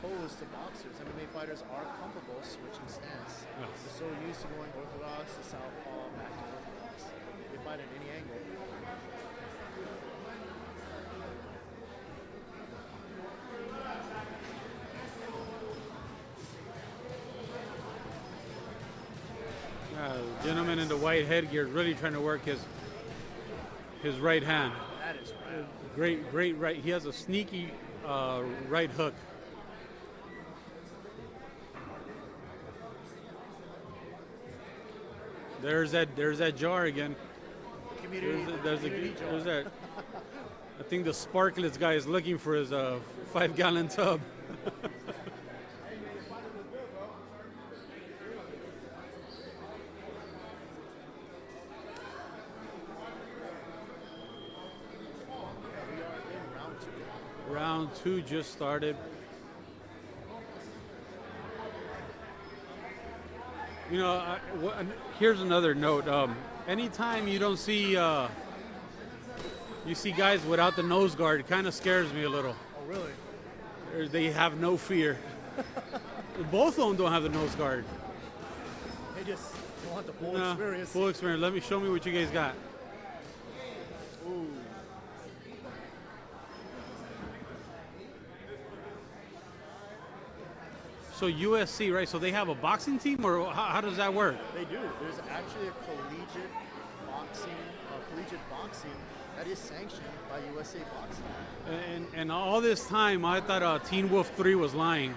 pose to boxers. MMA fighters are comfortable switching stance. Yes. They're so used to going orthodox to southpaw, back to orthodox. They fight at any angle. The gentleman in the white headgear is really trying to work his right hand. That is right. Great right. He has a sneaky right hook. There's that jar again. There's that. I think the Sparklets guy is looking for his 5-gallon tub. Round 2 just started. You know, here's another note. Anytime you don't see you see guys without the nose guard, it kind of scares me a little. Oh, really? They have no fear. Both of them don't have the nose guard. They just want the full experience. Full experience. Show me what you guys got. Ooh. So USC, right? So they have a boxing team, or how does that work? They do. There's actually a collegiate boxing that is sanctioned by USA Boxing. And all this time, I thought Teen Wolf 3 was lying.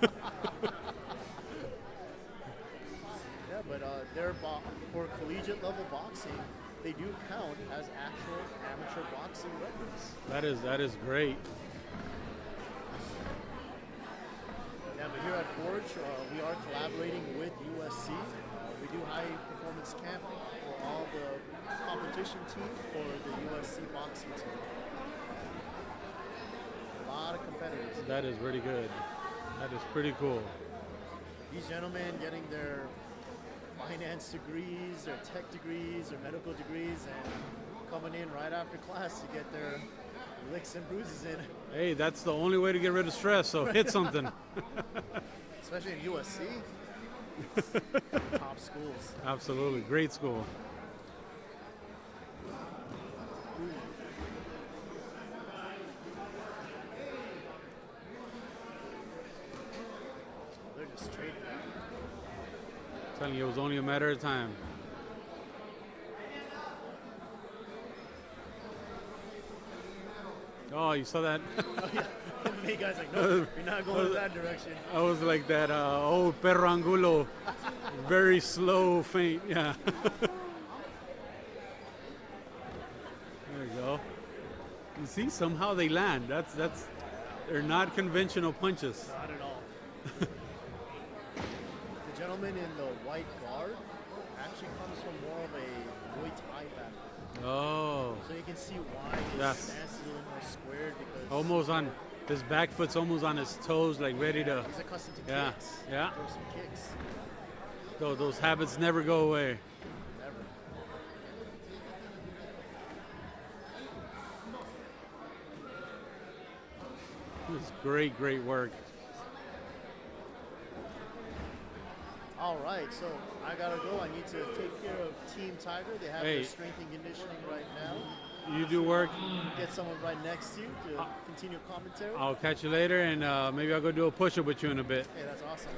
Yeah, but for collegiate level boxing, they do count as actual amateur boxing records. That is great. Yeah, but here at Forj, we are collaborating with USC. We do high performance camp for all the competition team for the USC boxing team. A lot of competitors. That is really good. That is pretty cool. These gentlemen getting their finance degrees, their tech degrees, their medical degrees, and coming in right after class to get their licks and bruises in. Hey, that's the only way to get rid of stress, so hit something. Especially in USC. Top schools. Absolutely. Great school. They're just trading. I'm telling you, it was only a matter of time. Oh, you saw that? Oh, yeah. MMA guy's like, no, you're not going in that direction. I was like that old perro angulo, very slow feint. Yeah. There you go. You see, somehow they land. That's they're not conventional punches. Not at all. The gentleman in the white guard actually comes from more of a Muay Thai background. Oh, So you can see why his Yes. stance is a little more squared because almost on his back foot's almost on his toes, like ready to. he's accustomed to Yeah, kicks. yeah. Throw some kicks. Those habits never go away. Never. It's great, great work. All right, so I gotta go. I need to take care of Team Tiger. They have Hey. their strength and conditioning right now. You do work. Get someone right next to you to continue commentary. I'll catch you later, and maybe I'll go do a push-up with you in a bit. Hey, that's awesome.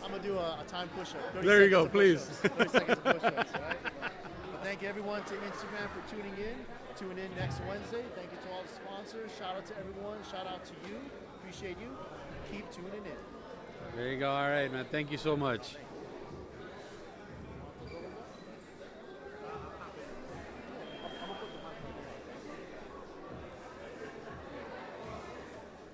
I'm gonna do a time push-up. 30 There you go, seconds of please. push-ups. 30 seconds of push-ups, all right? But thank you everyone to Instagram for tuning in. Tune in next Wednesday. Thank you to all the sponsors. Shout out to everyone. Shout out to you. Appreciate you. Keep tuning in. There you go. All right, man. Thank you so much.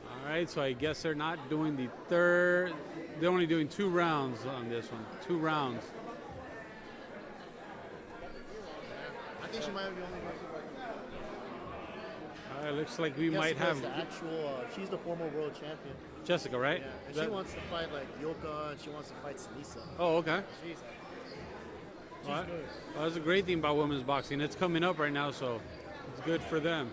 All right, so I guess they're not doing the third. They're only doing 2 rounds on this one. 2 rounds. I think she might be the only one. All right, looks like we Yes, might because have the actual. She's the former world champion. Jessica, right? Yeah, and That- she wants to fight like Yoka, and she wants to fight Sinisa. Oh, okay. She's All right. good. Well, that's a great thing about women's boxing. It's coming up right now, so it's good for them.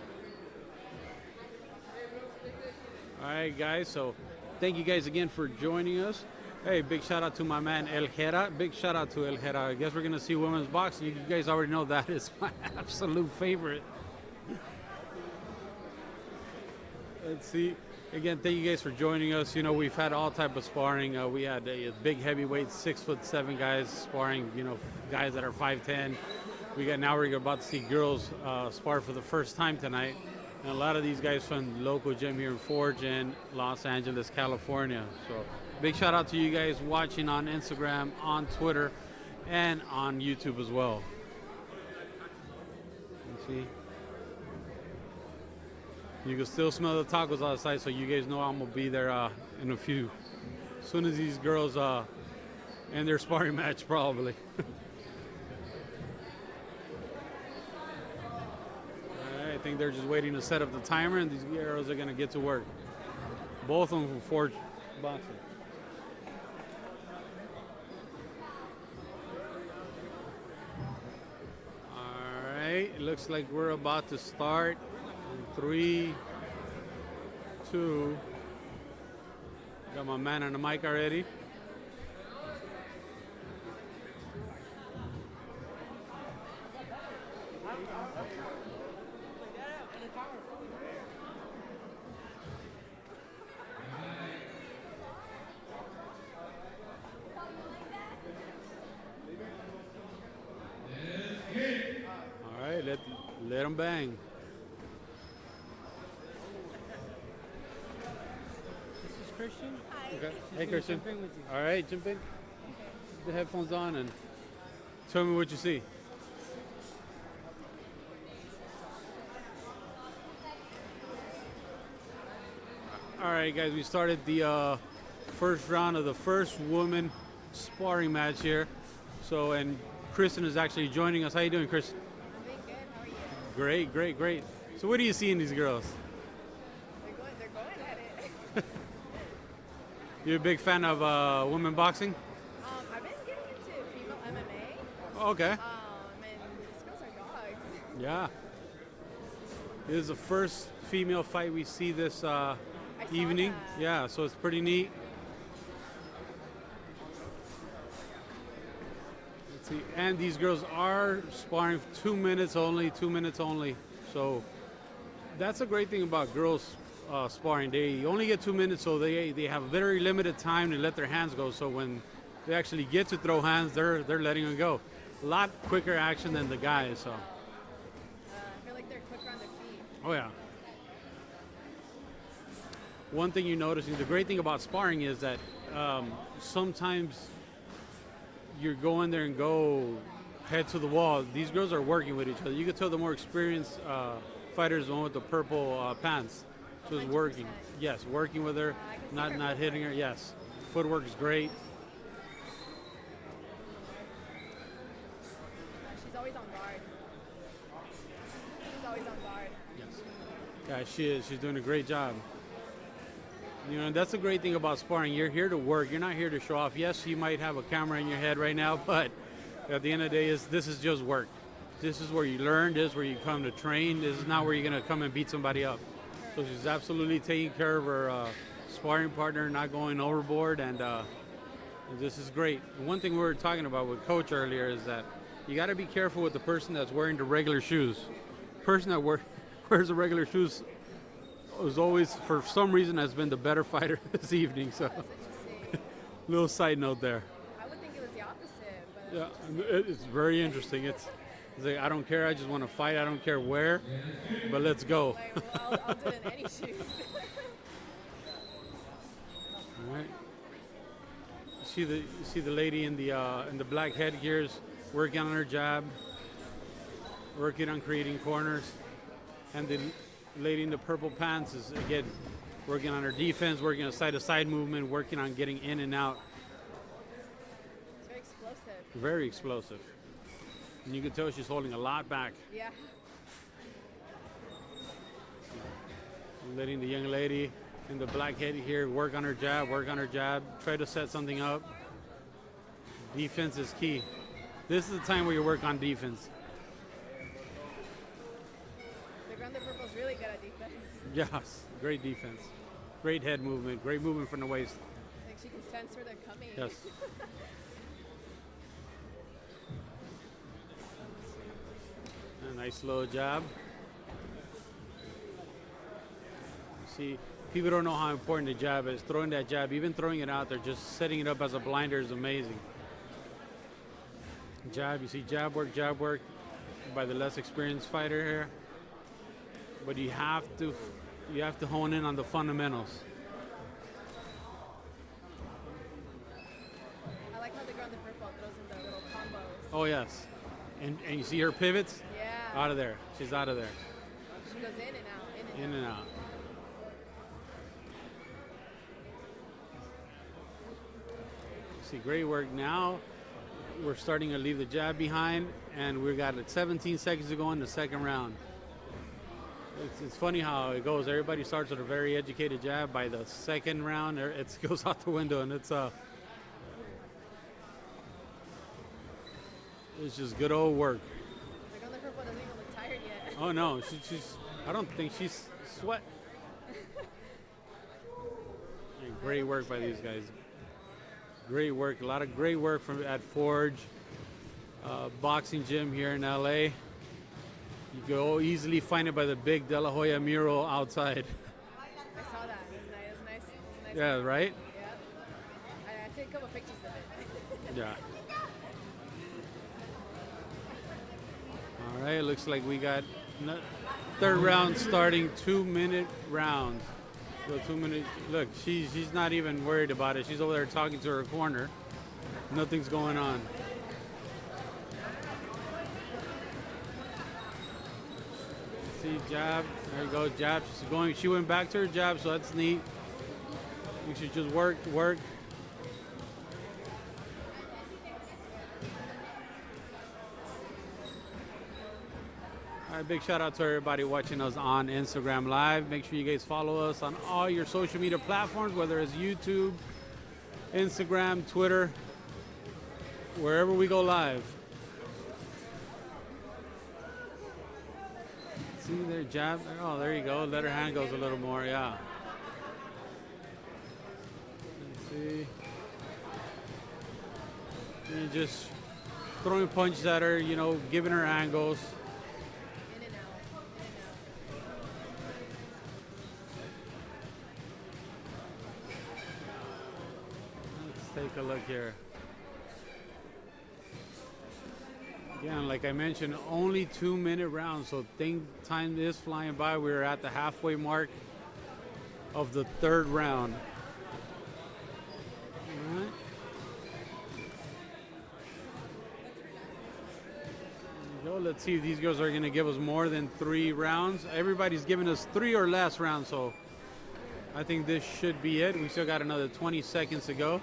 All right, guys. So thank you guys again for joining us. Hey, big shout out to my man El Jera. Big shout out to El Jera. I guess we're going to see women's boxing. You guys already know that is my absolute favorite. Let's see. Again, thank you guys for joining us. You know, we've had all type of sparring. We had big heavyweights, 6'7" guys sparring. You know, guys that are 5'10". Now we're about to see girls spar for the first time tonight, and a lot of these guys from the local gym here in Forj in Los Angeles, California. So, big shout out to you guys watching on Instagram, on Twitter, and on YouTube as well. Let's see. You can still smell the tacos outside, so you guys know I'm gonna be there in a few. As soon as these girls end their sparring match, probably. All right, I think they're just waiting to set up the timer, and these girls are gonna get to work. Both of them from Forge Boxing. All right, it looks like we're about to start. 3, 2. Got my man on the mic already. All right, let them bang. This is Christian. Okay. Hey, Christian. Jump in with you. All right, jump in. Put the headphones on and tell me what you see. All right, guys, we started the first round of the first woman sparring match here. So, and Kristen is actually joining us. How you doing, Kristen? I'm doing good. How are you? Great, great, great. So, what do you see in these girls? They're going at it. You're a big fan of women boxing? I've been getting into female MMA. Okay. And these girls are dogs. Yeah. This is the first female fight we see this saw evening. that. Yeah, so it's pretty neat. Let's see. And these girls are sparring for 2 minutes only, 2 minutes only. So that's a great thing about girls sparring. They only get 2 minutes, so they have very limited time to let their hands go. So when they actually get to throw hands, they're letting them go. A lot quicker action than the guys. So. I feel like they're quicker on their feet. Oh yeah. one thing you're noticing, the great thing about sparring is that sometimes you're going there and go head to the wall. These girls are working with each other. You can tell the more experienced fighters, the one with the purple pants, so it's working. 100%. Yes, working with her, I can see not her not hitting her. Yes, footwork is great. She's always on guard. She's always on guard. Yes. Yeah, she is. She's doing a great job. You know, and that's the great thing about sparring. You're here to work. You're not here to show off. Yes, you might have a camera in your head right now, but at the end of the day, this is just work. This is where you learn. This is where you come to train. This is not where you're going to come and beat somebody up. So she's absolutely taking care of her sparring partner, not going overboard, and this is great. One thing we were talking about with Coach earlier is that you got to be careful with the person that's wearing the regular shoes. Person that wears the regular shoes was always, for some reason, has been the better fighter this evening. So, That's interesting. little side note there. I would think it was the opposite, but Yeah, it's very interesting. It's like, I don't care. I just want to fight. I don't care where, but let's go. like, well, I'll do it in any shoes. All right. You see the lady in the black headgears working on her jab, working on creating corners, and the lady in the purple pants is again working on her defense, working on side-to-side movement, working on getting in and out. It's very explosive. Very explosive. And you can tell she's holding a lot back. Yeah. Letting the young lady in the black head here work on her jab, try to set something up. Defense is key. This is the time where you work on defense. The Grande Purple's really good at defense. Yes, great defense. Great head movement, great movement from the waist. Like she can sense where they're coming. Yes. A nice low jab. See, people don't know how important the jab is. Throwing that jab, even throwing it out there, just setting it up as a blinder is amazing. Jab, you see jab work by the less experienced fighter here. But you have to hone in on the fundamentals. I like how the Grande Purple throws in the little combos. Oh yes. And you see her pivots? Yeah. Out of there. She's out of there. She goes in and out, In and out. See, great work. Now we're starting to leave the jab behind, and we've got 17 seconds to go in the second round. It's funny how it goes. Everybody starts with a very educated jab. By the second round, it goes out the window, and it's just good old work. The Grande Purple doesn't even look tired yet. Oh no, she's. I don't think she's sweat. Yeah, great work by these guys. Great work. A lot of great work from at Forj boxing gym here in LA. You can easily find it by the big De La Hoya mural outside. I saw that. It was nice. It was nice. Yeah, right? Yeah. I took a couple pictures of it. Yeah. All right, looks like we got third round starting, 2-minute round. So 2 minutes. Look, she's not even worried about it. She's over there talking to her corner. Nothing's going on. See, jab. There you go, jab. She's going. She went back to her jab, so that's neat. You should just work. All right, big shout out to everybody watching us on Instagram Live. Make sure you guys follow us on all your social media platforms, whether it's YouTube, Instagram, Twitter, wherever we go live. See their jab? Oh, there you go. Let her hand goes a little more, yeah. Let's see. And just throwing punches at her, you know, giving her angles. In and out. Let's take a look here. Again, like I mentioned, only 2-minute rounds, so time is flying by. We're at the halfway mark. of the third round. All right. There we go. Let's see if these girls are going to give us more than 3 rounds. Everybody's giving us 3 or less rounds, so I think this should be it. We still got another 20 seconds to go.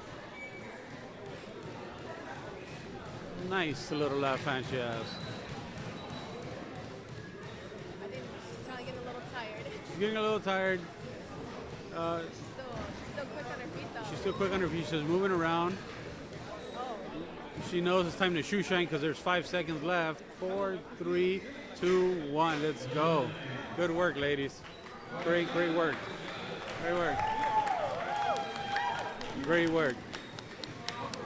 Nice little left hand she has. I think she's kind of getting a little tired. She's getting a little tired. She's still quick on her feet, though. She's still quick on her feet. She's moving around. Oh. She knows it's time to shoe shine because there's 5 seconds left. 4, 3, 2, 1. Let's go. Good work, ladies. Great work. Great work. Great work.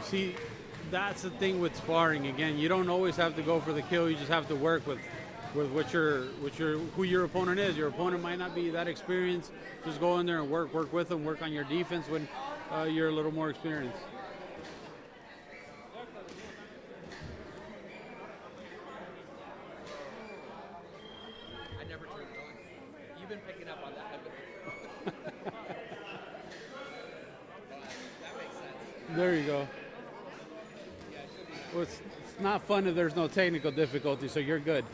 See, that's the thing with sparring. Again, you don't always have to go for the kill. You just have to work with who your opponent is. Your opponent might not be that experienced. Just go in there and work with them. Work on your defense when you're a little more experienced. I never turned it on. You've been picking up on that, haven't you? That makes sense. There you go. Well, it's not fun if there's no technical difficulty, so you're good.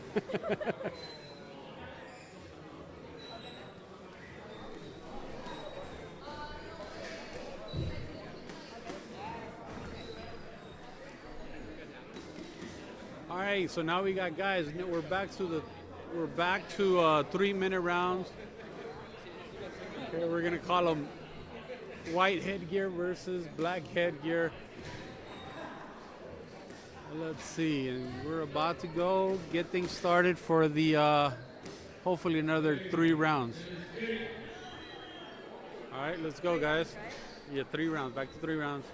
All right, so now we got guys. We're back to 3-minute rounds. Okay, we're gonna call them white headgear versus black headgear. Let's see, and we're about to go get things started for the hopefully another 3 rounds. All right, let's go, guys. Yeah, 3 rounds. Back to 3 rounds.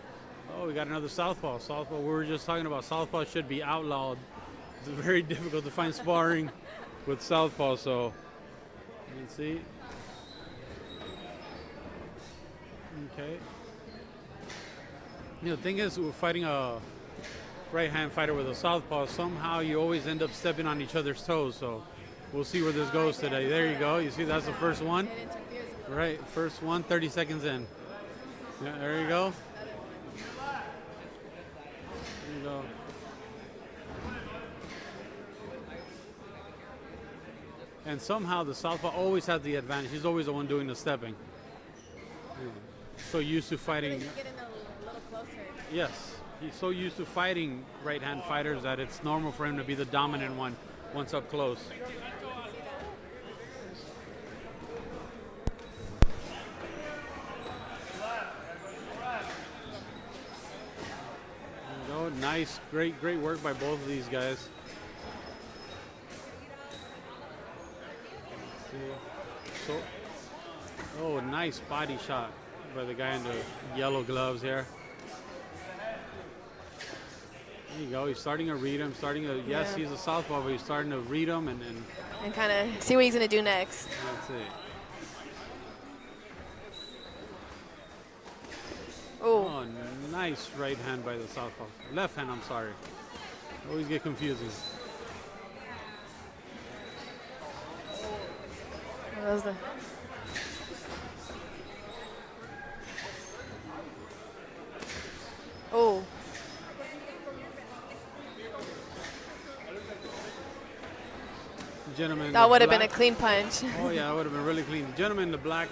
Oh, we got another southpaw. Southpaw. We were just talking about southpaw should be outlawed. It's very difficult to find sparring with southpaw. So let's see. Okay. You know, the thing is, we're fighting a right-hand fighter with a southpaw. Somehow you always end up stepping on each other's toes. So we'll see where this goes today. There you go. You see, that's the first one. Right, first one, 30 seconds in. Yeah, there you go. There you go. And somehow the southpaw always has the advantage. He's always the one doing the stepping. Yeah. So used to fighting. Getting a little closer. Yes, he's so used to fighting right-hand fighters that it's normal for him to be the dominant one once up close. There you go. Nice, great work by both of these guys. So, oh, nice body shot by the guy in the yellow gloves here. There you go. He's starting to read him. Yes, he's a southpaw, but he's starting to read him and kind of see what he's going to do next. let's see. Oh, Oh, nice right hand by the southpaw. Left hand, I'm sorry. Always get confusing. that was the. Oh. Gentleman, That the would have been a black- clean punch. Oh yeah, that would have been really clean. The gentleman in the black,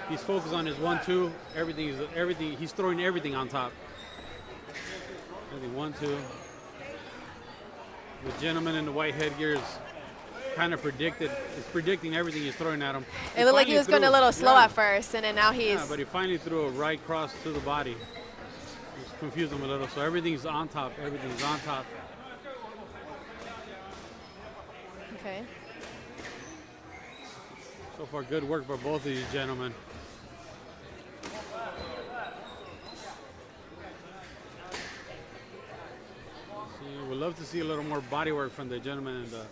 he's focused on his 1-2. Everything. He's throwing everything on top. Everything 1-2. The gentleman in the white headgear is kind of predicting everything he's throwing at him. It looked like he was going a little slow at first, and then now he's. Yeah, but he finally threw a right cross to the body. Just confused him a little. So everything's on top. Everything's on top. Okay. So far, good work by both of these gentlemen. See, we'd love to see a little more body work from the gentleman in the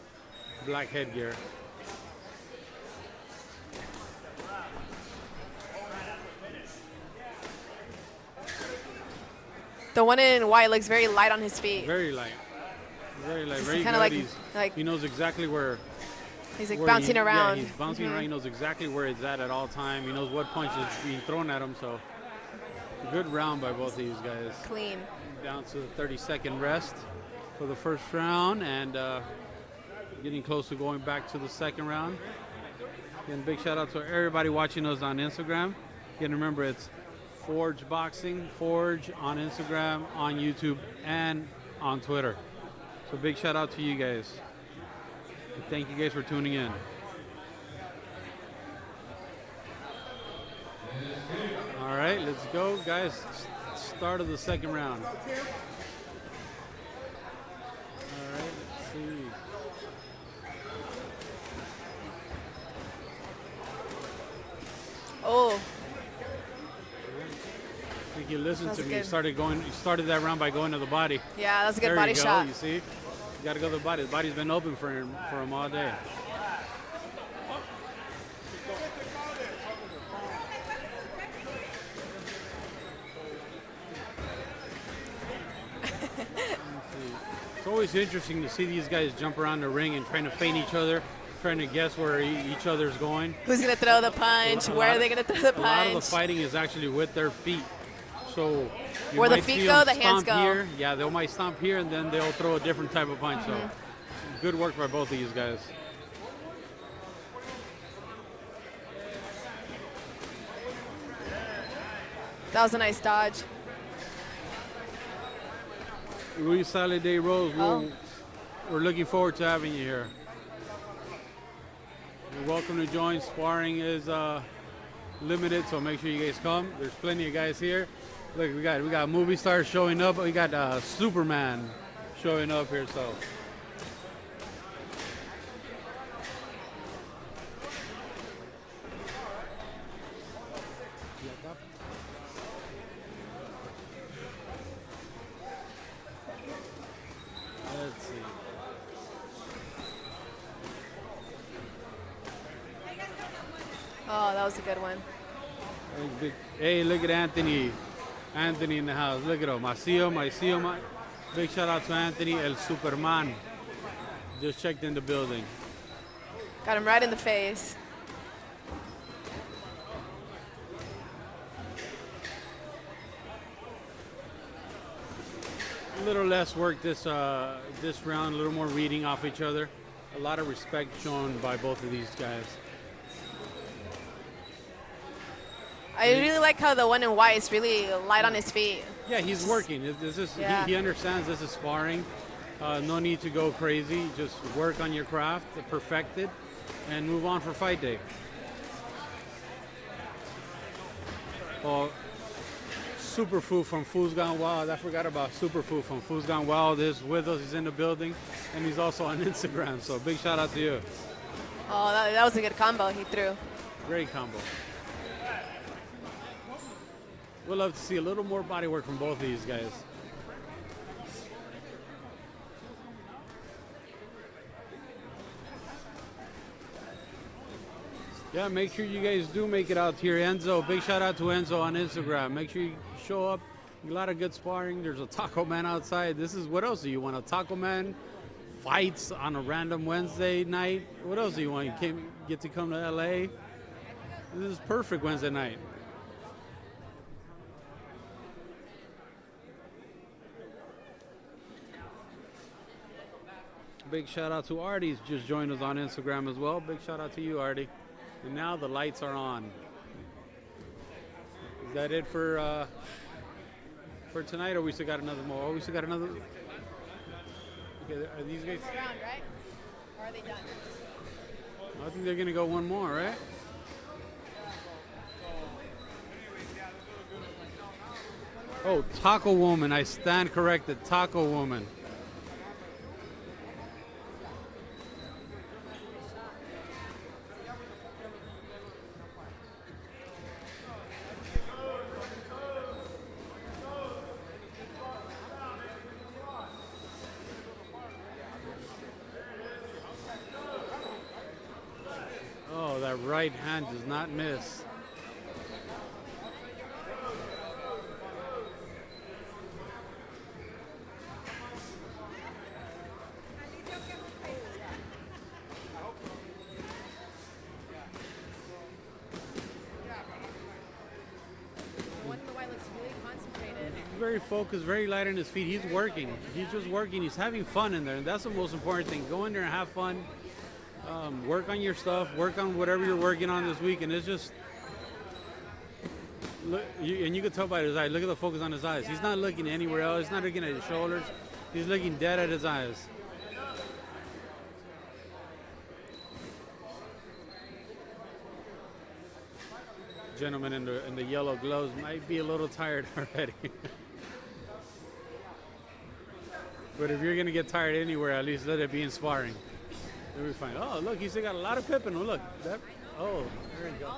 black headgear. The one in white looks very light on his feet. Very light. Very light. Just Very kinda good. like- He knows exactly where He's like where bouncing around. Yeah, he's bouncing around. He knows exactly where it's at all time. He knows what punch is being thrown at him. So good round by both of these guys. Clean. Down to the 30-second rest for the first round, and getting close to going back to the second round. Again, big shout out to everybody watching us on Instagram. Again, remember it's Forj Boxing, Forj on Instagram, on YouTube, and on Twitter. So big shout out to you guys. And thank you guys for tuning in. All right, let's go, guys. Start of the second round. All right, let's see. Oh, I think you listened That's to me. good. You started that round by going to the body. yeah, that's a good There body you go. shot. You see, you got to go to the body. The body's been open for him all day. It's always interesting to see these guys jump around the ring and trying to feint each other, trying to guess where each other's going. Who's gonna throw the punch? Where are they gonna throw the A lot of the punch? fighting is actually with their feet. So you Where the might feet see go, them the hands stomp go. Here. Yeah, they might stomp here and then they'll throw a different type of punch. So good work by both of these guys. That was a nice dodge. Luis Salade Rose, Oh. we're looking forward to having you here. You're welcome to join. Sparring is limited, so make sure you guys come. There's plenty of guys here. Look, we got movie stars showing up. We got Superman showing up here. So let's see. Oh, that was a good one. Hey, look at Anthony. Anthony in the house. Look at him. I see him. Big shout out to Anthony, El Superman. Just checked in the building. Got him right in the face. A little less work this round, a little more reading off each other. A lot of respect shown by both of these guys. I really like how the one in white is really light on his feet. Yeah, he's working. This is Yeah. he understands this is sparring. No need to go crazy. Just work on your craft, perfect it, and move on for fight day. Oh, Superfu from Food's Gone Wild. I forgot about Superfu from Food's Gone Wild is with us. He's in the building, and he's also on Instagram. So big shout out to you. Oh, that was a good combo he threw. Great combo. We'll love to see a little more body work from both of these guys. Yeah, make sure you guys do make it out here. Enzo, big shout out to Enzo on Instagram. Make sure you show up. A lot of good sparring. There's a Taco Man outside. This is, what else do you want? A Taco Man? Fights on a random Wednesday night? What else do you want? You get to come to LA? This is perfect Wednesday night. Big shout out to Artie's just joined us on Instagram as well. Big shout out to you, Artie. And now the lights are on. Is that it for tonight, or we still got another more? Oh, we still got another. Okay, are these guys? Round, right? Or are they done? I think they're gonna go one more, right? Oh, Taco Woman. I stand corrected. Taco Woman. Oh, that right hand does not miss. very focused, very light on his feet. He's working. He's just working. He's having fun in there, and that's the most important thing. Go in there and have fun. Work on your stuff. Work on whatever you're working on this week, and it's just look. And you can tell by his eyes. Look at the focus on his eyes. He's not looking anywhere else. He's not looking at his shoulders. He's looking dead at his eyes. Gentleman in the yellow gloves might be a little tired already. But if you're gonna get tired anywhere, at least let it be in sparring. You'll be fine. Oh, look, he's still got a lot of pippin. Oh, look. That, oh, there you go.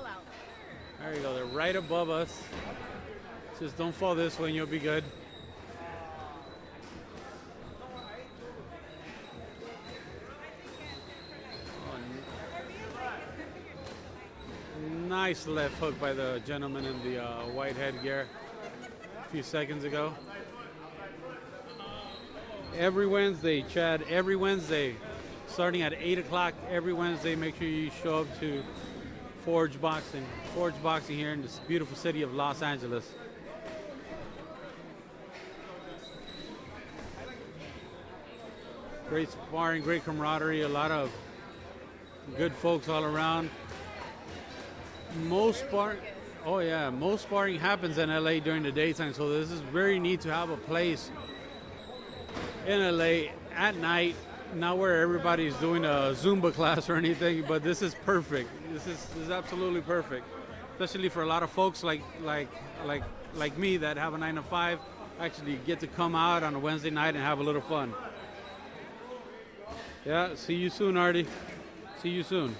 There you go. They're right above us. Just don't fall this way and you'll be good. Nice left hook by the gentleman in the white headgear a few seconds ago. Every Wednesday, Chad, every Wednesday, starting at 8 o'clock every Wednesday, make sure you show up to Forj Boxing. Forj Boxing here in this beautiful city of Los Angeles. Great sparring, great camaraderie, a lot of good folks all around. Most sparring happens in LA during the daytime, so this is very neat to have a place in LA at night, not where everybody's doing a Zumba class or anything, but this is perfect. This is absolutely perfect, especially for a lot of folks like me that have a 9 to 5, actually get to come out on a Wednesday night and have a little fun. Yeah, see you soon, Artie. See you soon.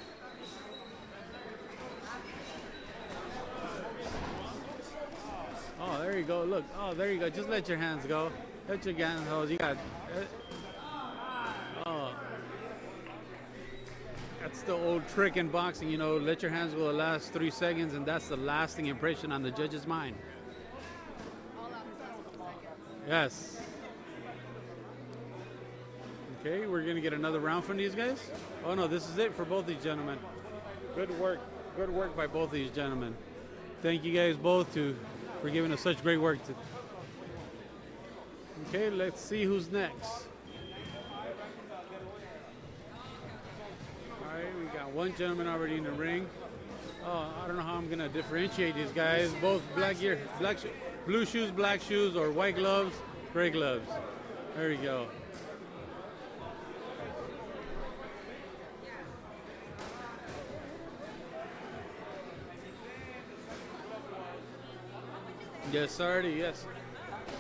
Oh, there you go. Look. Oh, there you go. Just let your hands go. Let your hands go. You got. Oh. That's the old trick in boxing, you know. Let your hands go the last 3 seconds, and that's the lasting impression on the judge's mind. Yes. Okay, we're gonna get another round from these guys. Oh no, this is it for both these gentlemen. Good work by both of these gentlemen. Thank you guys both for giving us such great work. Okay, let's see who's next. All right, we got one gentleman already in the ring. Oh, I don't know how I'm gonna differentiate these guys. Both blue shoes, black shoes, or white gloves, gray gloves. There we go. Yes, Artie, yes.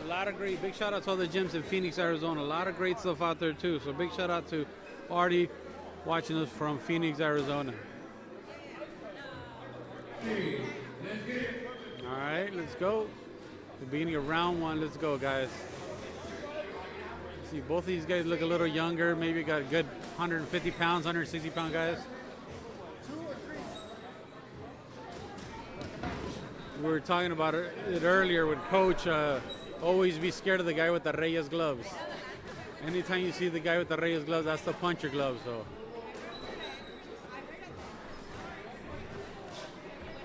A lot of great, big shout out to all the gyms in Phoenix, Arizona. A lot of great stuff out there too. So big shout out to Artie watching us from Phoenix, Arizona. All right, let's go. The beginning of round one, let's go, guys. See, both of these guys look a little younger. Maybe got a good 150 pounds, 160 pound guys. We were talking about it earlier with Coach. Always be scared of the guy with the Reyes gloves. Anytime you see the guy with the Reyes gloves, that's the puncher glove. So.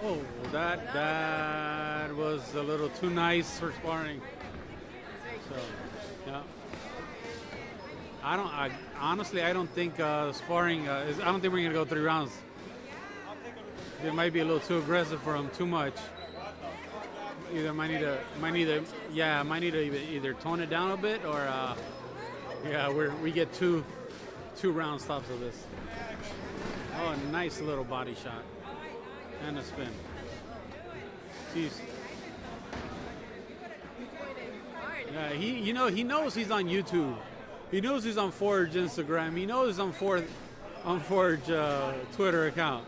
Oh, that was a little too nice for sparring. So, yeah. Honestly, I don't think sparring. I don't think we're gonna go 3 rounds. It might be a little too aggressive for him, too much. Either might need to either tone it down a bit, or we get two round stops of this. Oh, nice little body shot and a spin. Jeez. Yeah, he knows he's on YouTube. He knows he's on Forj Instagram. He knows he's on Forj Twitter account.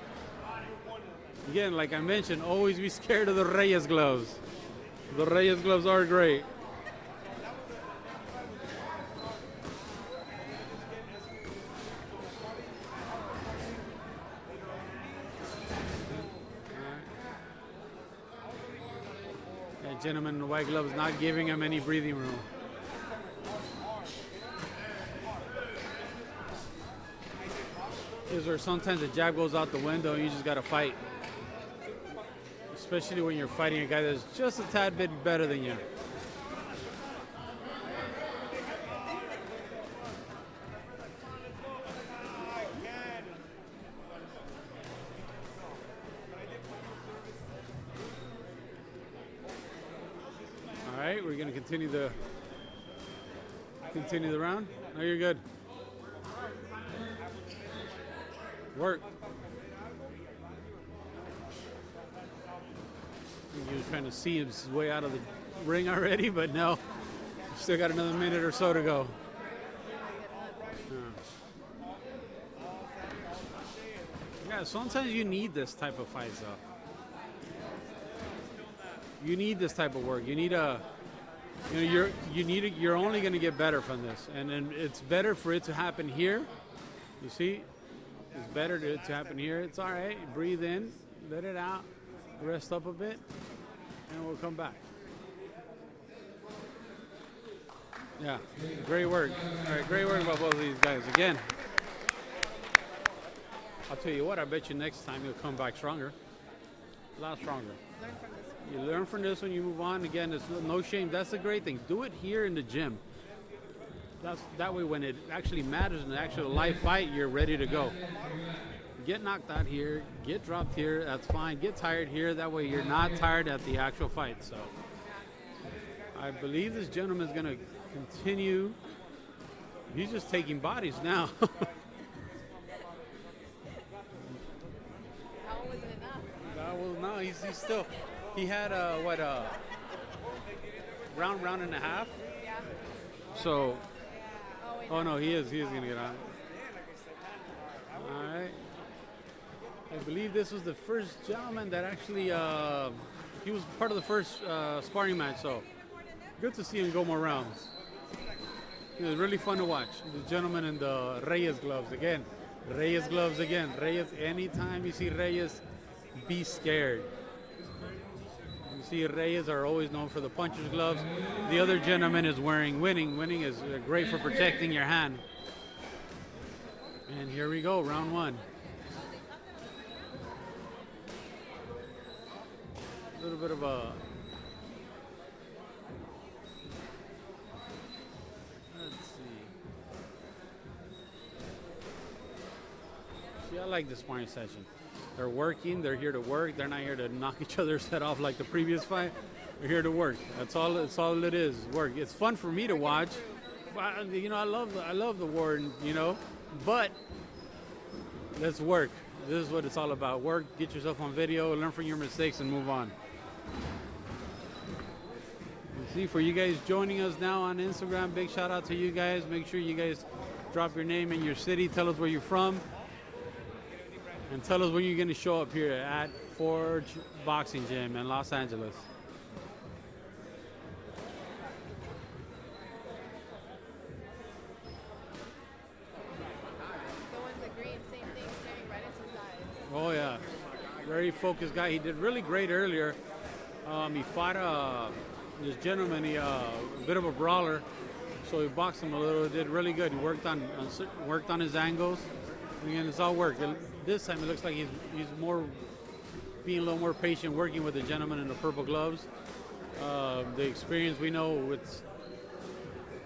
Again, like I mentioned, always be scared of the Reyes gloves. The Reyes gloves are great. That gentleman in the white gloves not giving him any breathing room. Is where sometimes the jab goes out the window and you just got to fight. Especially when you're fighting a guy that's just a tad bit better than you. continue the round? No, you're good. Work. He was trying to see his way out of the ring already, but no. Still got another minute or so to go. Yeah, sometimes you need this type of fights, though. You need this type of work. You need you're only going to get better from this, and it's better for it to happen here. You see, it's better to happen here. It's all right. Breathe in, let it out, rest up a bit, and we'll come back. Yeah, great work. All right, great work by both of these guys. Again, I'll tell you what, I bet you next time you'll come back stronger, a lot stronger. You learn from this one, you move on. Again, there's no shame. That's the great thing. Do it here in the gym. That way when it actually matters in the actual live fight, you're ready to go. Get knocked out here, get dropped here, that's fine. Get tired here, that way you're not tired at the actual fight. So I believe this gentleman's going to continue. He's just taking bodies now. How wasn't enough? Well, no, he's still. He had round and a half. Yeah. So, Oh no, he is gonna get on. All right. I believe this was the first gentleman that actually he was part of the first sparring match. So, good to see him go more rounds. It was really fun to watch. The gentleman in the Reyes gloves again. Reyes gloves again. Reyes. Anytime you see Reyes, be scared. You see, Reyes are always known for the puncher's gloves. The other gentleman is wearing winning. Winning is great for protecting your hand. And here we go, round one. A little bit of a... Let's see. See, I like the sparring session. They're working. They're here to work. They're not here to knock each other's head off like the previous fight. They're here to work. That's all it is. Work. It's fun for me to watch. You know, I love the war. You know, but let's work. This is what it's all about. Work. Get yourself on video. Learn from your mistakes and move on. You see, for you guys joining us now on Instagram, big shout out to you guys. Make sure you guys drop your name and your city. Tell us where you're from. And tell us when you're going to show up here at Forj Boxing Gym in Los Angeles. Going the green, same thing, staring right into his eyes. Oh, yeah. Very focused guy. He did really great earlier. He fought this gentleman, a bit of a brawler. So he boxed him a little, did really good. He worked on his angles. Again, it's all work. This time it looks like he's more being a little more patient, working with the gentleman in the purple gloves. The experience, we know it's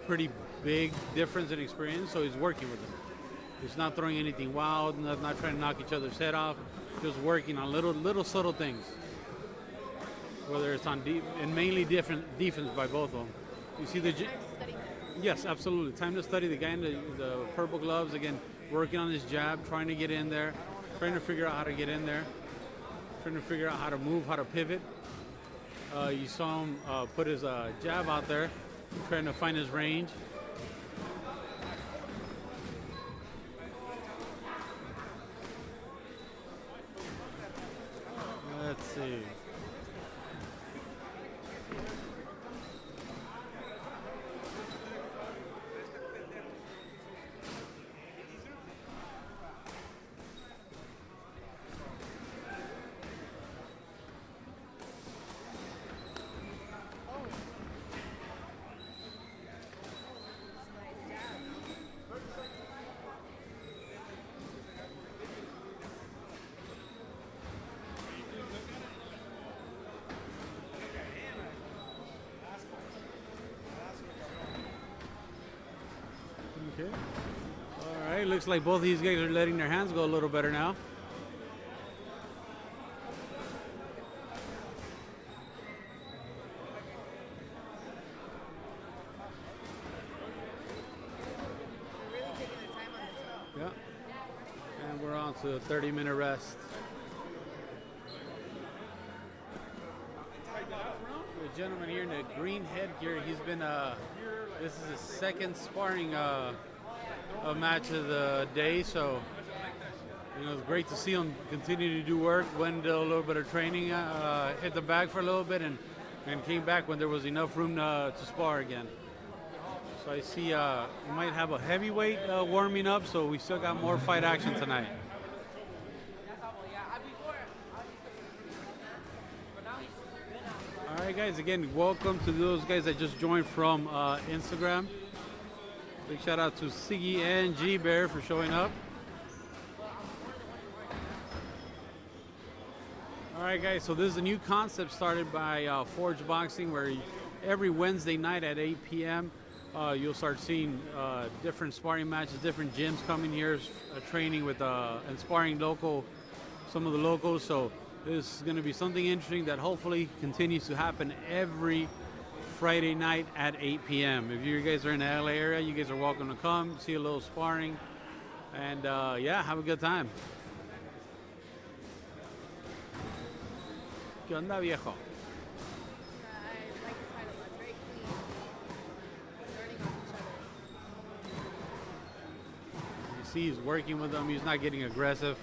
pretty big difference in experience, so he's working with him. He's not throwing anything wild, not trying to knock each other's head off, just working on little subtle things. Whether it's on deep and mainly different defense by both of them. You see the yes, absolutely. Time to study the guy in the purple gloves again. Working on his jab, trying to get in there, trying to figure out how to get in there, trying to figure out how to move, how to pivot. You saw him put his jab out there, trying to find his range. Let's see. Okay. All right. Looks like both of these guys are letting their hands go a little better now. to a 30-minute rest. The gentleman here in the green headgear, he's been, this is his second sparring match of the day, so it's great to see him continue to do work, went a little bit of training, hit the bag for a little bit, and came back when there was enough room to spar again. So I see we might have a heavyweight warming up, so we still got more fight action tonight. All right, guys, again, welcome to those guys that just joined from Instagram. Big shout out to Siggy and G-Bear for showing up. All right, guys, so this is a new concept started by Forj Boxing, where every Wednesday night at 8 p.m. You'll start seeing different sparring matches, different gyms coming here, training with and sparring some of the locals. So this is going to be something interesting that hopefully continues to happen every Friday night at 8 p.m. If you guys are in the LA area, you guys are welcome to come, see a little sparring, and yeah, have a good time. ¿Qué onda, viejo? I like his title. It's very clean. Learning off each other. You see, he's working with them. He's not getting aggressive.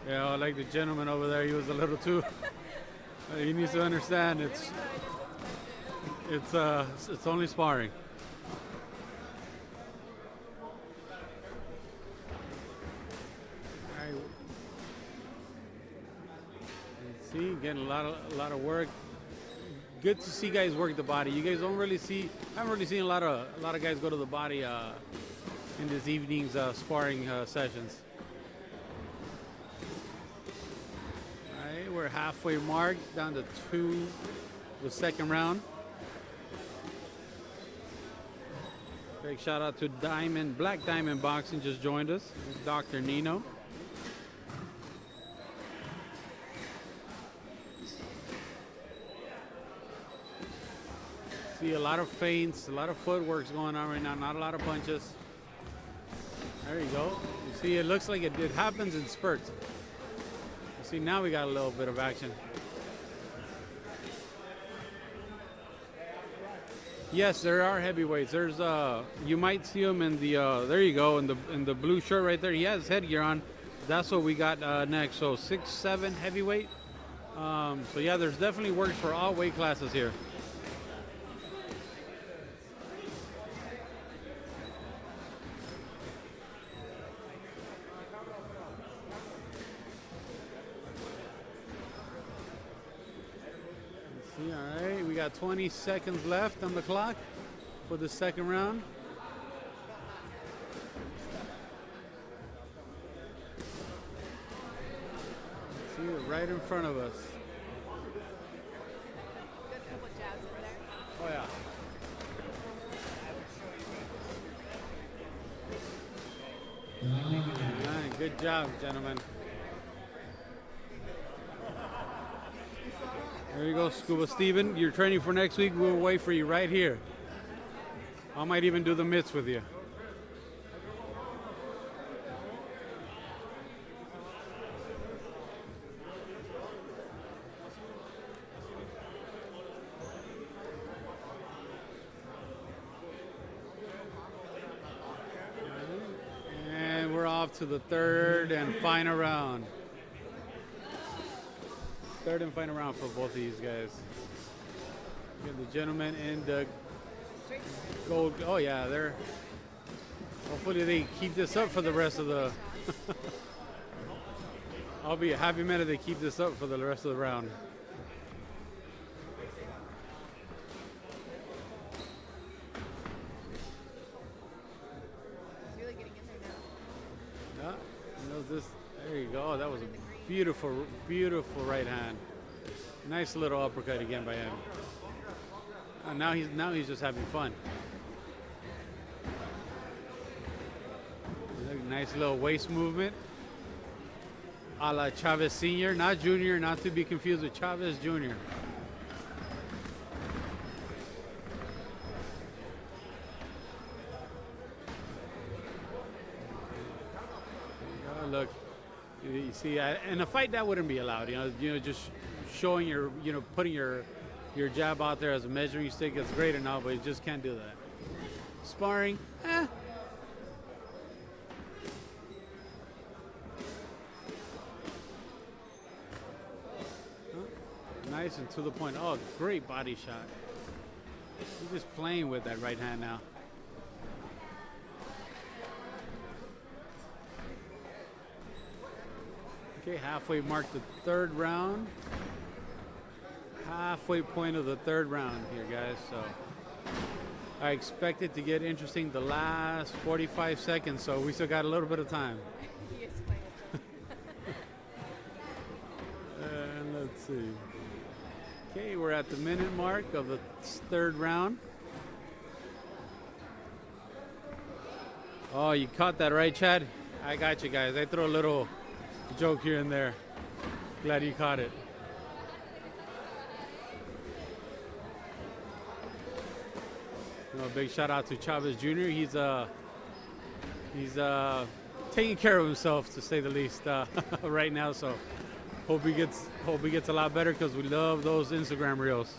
Yeah. Like the gentleman over there, he was a little too. He needs to understand it's only sparring. See, getting a lot of work. Good to see guys work the body. You guys haven't really seen a lot of guys go to the body in this evening's sparring sessions. All right, we're halfway mark, down to 2, the second round. Big shout out to Black Diamond Boxing just joined us. Dr. Nino. See a lot of feints, a lot of footworks going on right now, not a lot of punches. There you go. You see, it looks like it happens in spurts. You see, now we got a little bit of action. Yes, there are heavyweights. There's you might see him in the there you go, in the blue shirt right there. He has headgear on. That's what we got next. So 6'7" heavyweight. So yeah, there's definitely work for all weight classes here. All right, we got 20 seconds left on the clock for the second round. See it right in front of us. Good couple jabs in there. Oh yeah. All right, good job, gentlemen. There you go, Scuba Steven. You're training for next week. We'll wait for you right here. I might even do the mitts with you. And we're off to the third and final round. Third and final round for both of these guys. We have the gentleman in the gold. Oh yeah, they're. Hopefully they keep this up for the rest of the. I'll be a happy man if they keep this up for the rest of the round. He's really getting in there now. Yeah, there you go. That was a beautiful, beautiful right hand. Nice little uppercut again by him. And now he's just having fun. Nice little waist movement. A la Chavez Sr., not Junior, not to be confused with Chavez Jr. Oh, look. You see, in a fight that wouldn't be allowed. Just showing putting your jab out there as a measuring stick is great and all, but you just can't do that. Sparring, Nice and to the point. Oh, great body shot. He's just playing with that right hand now. Okay, halfway mark the third round. Halfway point of the third round here, guys. So I expect it to get interesting the last 45 seconds, so we still got a little bit of time. He is playing with them. And let's see. Okay, we're at the minute mark of the third round. Oh, you caught that right, Chad? I got you guys. I throw a little joke here and there. Glad you caught it. A big shout out to Chavez Jr. He's taking care of himself, to say the least, right now. So hope he gets a lot better, because we love those Instagram reels.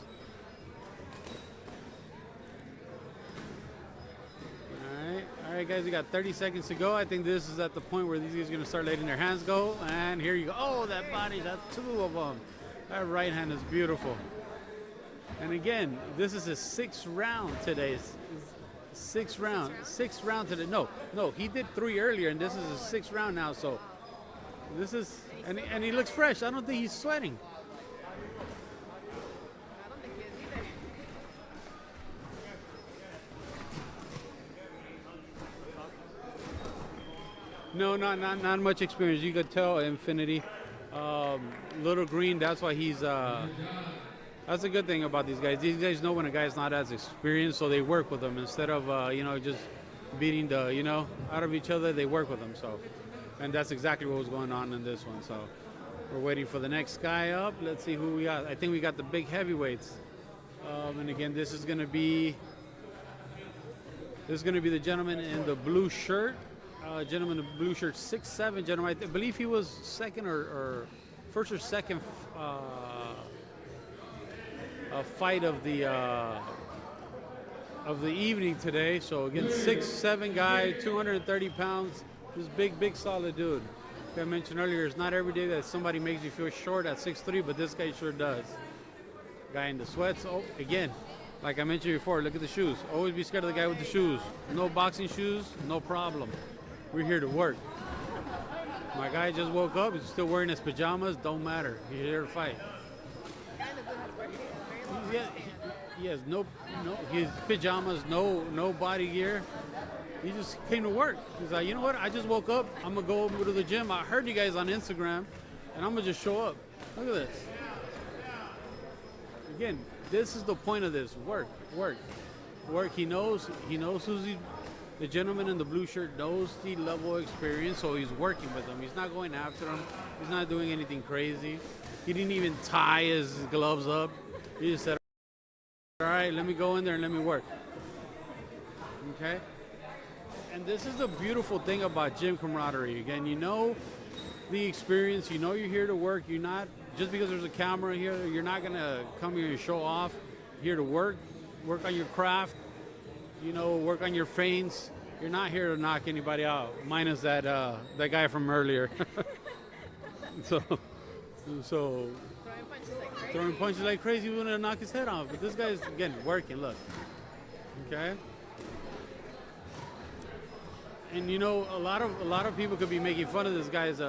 All right, guys, we got 30 seconds to go. I think this is at the point where these guys are going to start letting their hands go. And here you go. Oh, that body shot, 2 of them. That right hand is beautiful. And again, this is his 6th round today. Sixth round today. No, he did 3 earlier, and this is his 6th round now. So this is, and he looks fresh. I don't think he's sweating. I don't think he is either. No, not much experience. You could tell Infinity, little green. That's why he's. That's a good thing about these guys. These guys know when a guy's not as experienced, so they work with him instead of just beating the out of each other. They work with them. So, and that's exactly what was going on in this one. So, we're waiting for the next guy up. Let's see who we got. I think we got the big heavyweights. And again, this is going to be the gentleman in the blue shirt. Gentleman in the blue shirt, 6'7" gentleman. I believe he was second or first or second fight of the evening today. So again, 6'7" guy, 230 pounds. This big solid dude. Like I mentioned earlier, it's not every day that somebody makes you feel short at 6'3", but this guy sure does. Guy in the sweats. Oh, again, like I mentioned before, look at the shoes. Always be scared of the guy with the shoes. No boxing shoes, no problem. We're here to work. My guy just woke up. He's still wearing his pajamas. Don't matter. He's here to fight. The guy in the blue has very Yeah, he has no his pajamas, no body gear. He just came to work. He's like, you know what? I just woke up. I'm gonna go over to the gym. I heard you guys on Instagram, and I'm gonna just show up. Look at this. Again, this is the point of this. Work. He knows who's the gentleman in the blue shirt knows the level of experience, so he's working with them. He's not going after them. He's not doing anything crazy. He didn't even tie his gloves up. He just said, all right, let me go in there and let me work. Okay? And this is the beautiful thing about gym camaraderie. Again, you know the experience. You know you're here to work. You're not, just because there's a camera here, you're not going to come here and show off. You're here to work on your craft, work on your feints. You're not here to knock anybody out, minus that guy from earlier. So throwing punches like crazy, we want to knock his head off. But this guy's, again, working, look. Okay? And a lot of people could be making fun of this guy's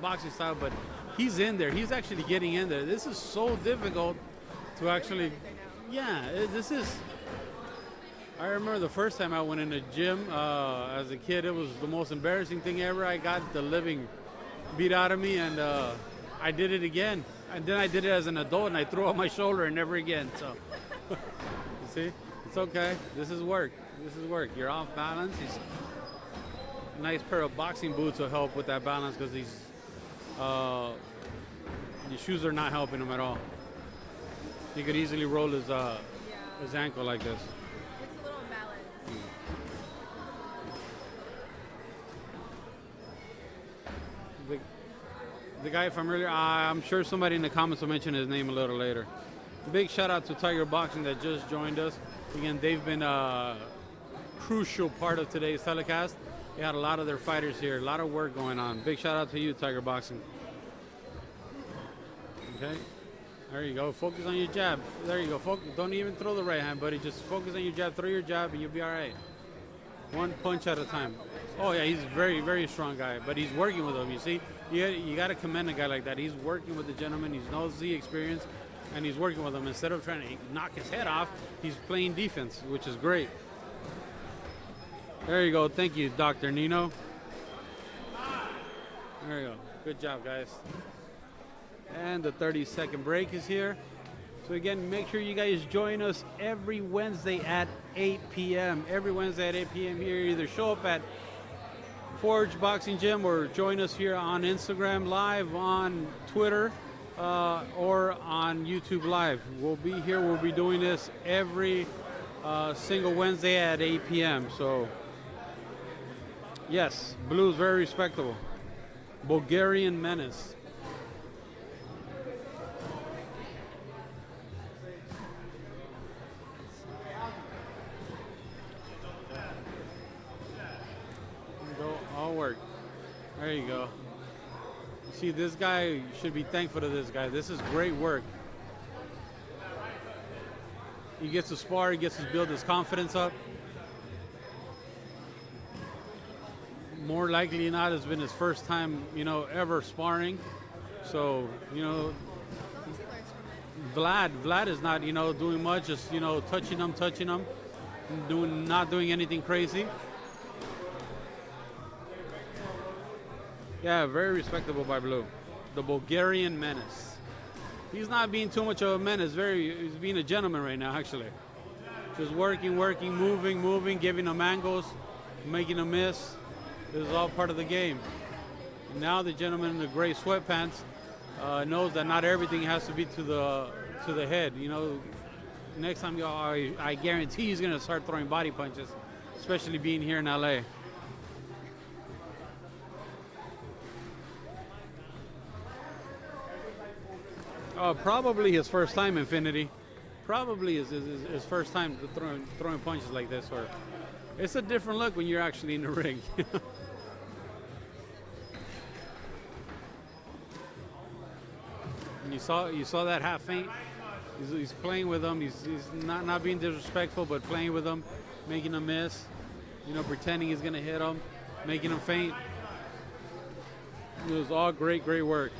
boxing style, but he's in there. He's actually getting in there. This is so difficult to actually, this is, I remember the first time I went in the gym as a kid, it was the most embarrassing thing ever. I got the living beat out of me, and I did it again. And then I did it as an adult, and I threw out my shoulder, and never again. So, you see, it's okay. This is work. You're off balance. A nice pair of boxing boots will help with that balance, because these shoes are not helping him at all. He could easily roll his ankle like this. It's a little imbalanced. The guy from earlier, I'm sure somebody in the comments will mention his name a little later. Big shout out to Tiger Boxing that just joined us. Again, they've been a crucial part of today's telecast. They had a lot of their fighters here, a lot of work going on. Big shout out to you, Tiger Boxing. Okay, there you go. Focus on your jab. There you go. Focus. Don't even throw the right hand, buddy. Just focus on your jab. Throw your jab, and you'll be all right. One punch at a time. Oh yeah, he's a very, very strong guy, but he's working with him. You see, you got to commend a guy like that. He's working with the gentleman. He knows the experience, and he's working with him. Instead of trying to knock his head off, he's playing defense, which is great. There you go. Thank you, Dr. Nino. There you go. Good job, guys. And the 30-second break is here. So again, make sure you guys join us every Wednesday at 8 p.m. Every Wednesday at 8 p.m. here. Either show up at Forj Boxing Gym or join us here on Instagram Live, on Twitter, or on YouTube Live. We'll be here. We'll be doing this every single Wednesday at 8 p.m. So, yes, blue is very respectable. Bulgarian Menace. All work. There you go. See, this guy should be thankful to this guy. This is great work. He gets to spar, he gets to build his confidence up. More likely than not, it's been his first time, ever sparring. So, Vlad is not, doing much, just, touching him, not doing anything crazy. Yeah, very respectable by blue. The Bulgarian Menace. He's not being too much of a menace. He's being a gentleman right now, actually. Just working, moving, giving him angles, making him miss. This is all part of the game. And now the gentleman in the gray sweatpants knows that not everything has to be to the head. Next time I guarantee he's going to start throwing body punches, especially being here in LA. Probably his first time, Infinity. Probably his first time throwing punches like this. Or it's a different look when you're actually in the ring. And you saw that half feint. He's playing with him. He's not being disrespectful, but playing with him, making him miss. Pretending he's gonna hit him, making him feint. It was all great work.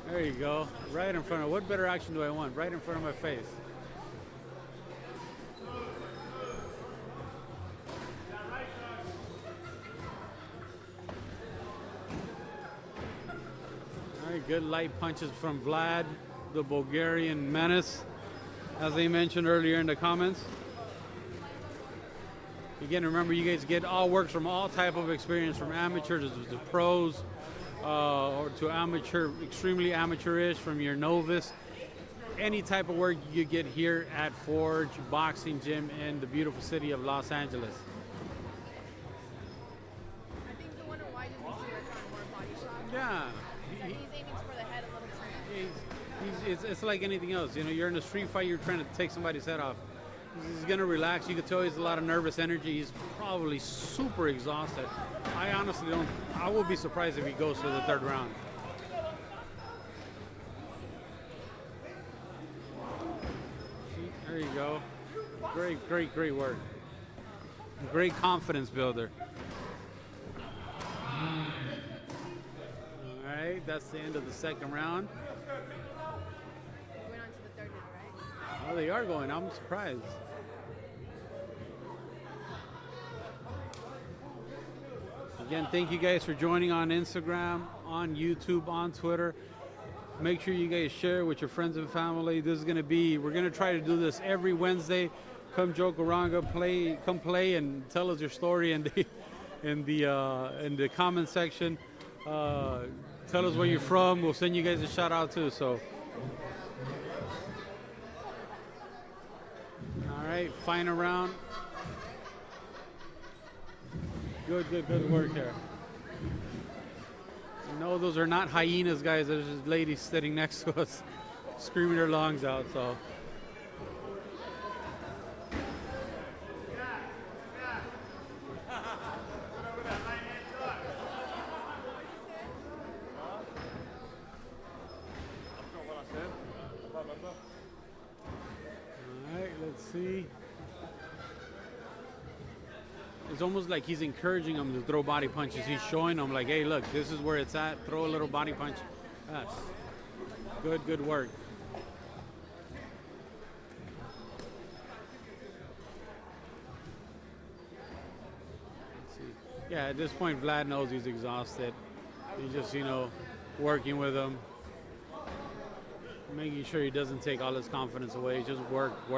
There you go. Right in front of, what better action do I want? Right in front of my face. All right, good light punches from Vlad, the Bulgarian Menace, as they mentioned earlier in the comments. Again, remember, you guys get all works from all type of experience, from amateur to pros, or to amateur, extremely amateurish, from your novice. Any type of work you get here at Forj Boxing Gym in the beautiful city of Los Angeles. I think the wonder why does he work on more body shots? Yeah. He's aiming for the head a little too much. It's like anything else. You're in a street fight, you're trying to take somebody's head off. He's going to relax. You can tell he's a lot of nervous energy. He's probably super exhausted. I honestly I will be surprised if he goes to the third round. There you go. Great work. Great confidence builder. All right, that's the end of the second round. Going on to the third now, right? Oh, they are going. I'm surprised. Again, thank you guys for joining on Instagram, on YouTube, on Twitter. Make sure you guys share with your friends and family. This is going to be, we're going to try to do this every Wednesday. Come Jokaranga, come play and tell us your story in the comment section. Tell us where you're from. We'll send you guys a shout out too. So, all right, final round. Good work here. No, those are not hyenas, guys. There's just ladies sitting next to us, screaming their lungs out. So. All right, let's see. It's almost like he's encouraging them to throw body punches. He's showing them like, hey, look, this is where it's at. Throw a little body punch. That's good work. Let's see. Yeah, at this point, Vlad knows he's exhausted. He's just, working with him, making sure he doesn't take all his confidence away. Just work. The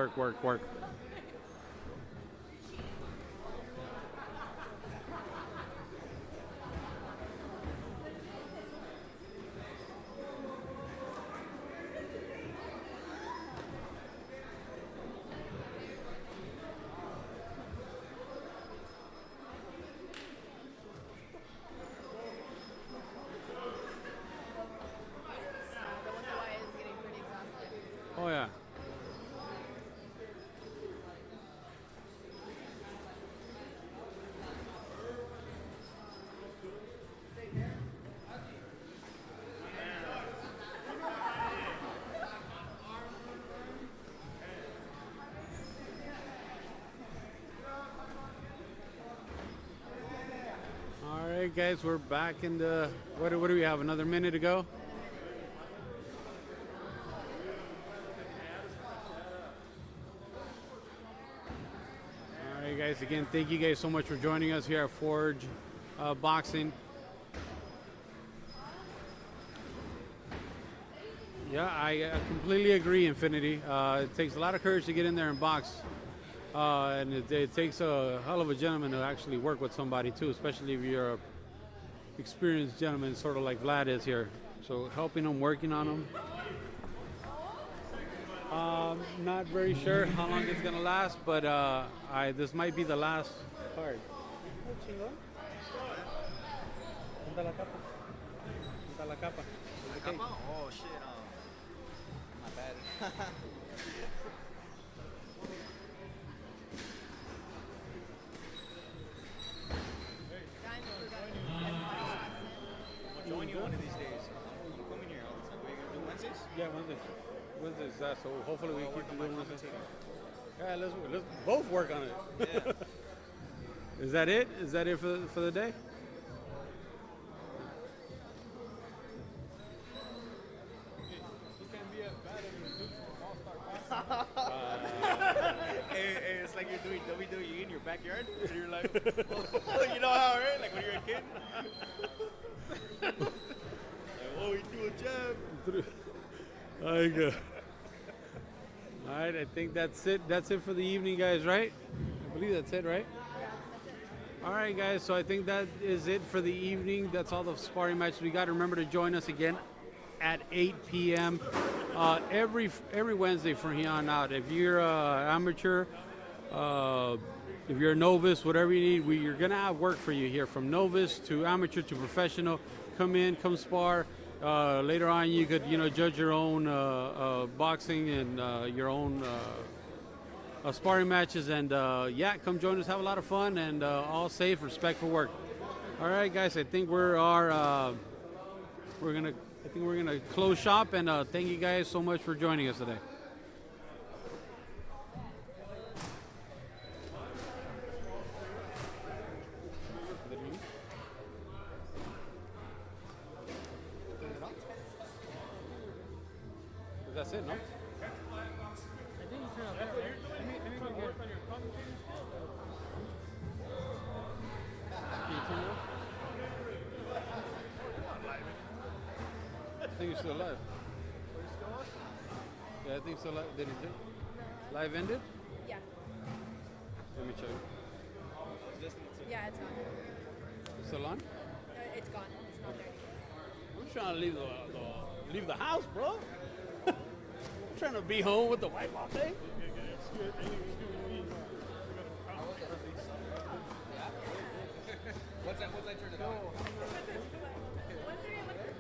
one Hawaii is getting pretty exhausted. Oh, yeah. All right, guys, we're back in the. What do we have? Another minute to go? All right, guys. Again, thank you guys so much for joining us here at Forge Boxing. Yeah, I completely agree, Infinity. It takes a lot of courage to get in there and box. And it takes a hell of a gentleman to actually work with somebody too, especially if you're a experienced gentleman, sort of like Vlad is here. So helping him, working on him. Not very sure how long it's gonna last, but this might be the last card. Oh shit. My bad. I'll join you one of these days. I'm coming here all the time. What are you gonna do Wednesdays? Yeah, Wednesdays. So hopefully we keep doing this. Yeah, let's both work on it. Yeah. Is that it? Is that it for the day? Hey, it's like you're doing WWE in your backyard. And you're like, you know how, right? Like when you're a kid. Like, oh, he threw a jab. All right, I think that's it. That's it for the evening, guys, right? I believe that's it, right? All right, guys, so I think that is it for the evening. That's all the sparring matches we got. Remember to join us again at 8 p.m. Every Wednesday from here on out. If you're an amateur, if you're a novice, whatever you need, you're going to have work for you here from novice to amateur to professional. Come in, come spar. Later on, you could, judge your own boxing and your own sparring matches. And come join us, have a lot of fun, and all safe, respectful work. All right, guys, I think we're gonna close shop, and thank you guys so much for joining us today. That's it, no? I think you turn off that, right? Let me go get it. Can you turn it off? I think you're still live. Yeah, I think so. Did it do? Live ended? Yeah. Let me check. Yeah, it's gone. It's still on? It's gone. It's not there anymore. I'm trying to leave the house, bro. I'm trying to be home with the wife all day.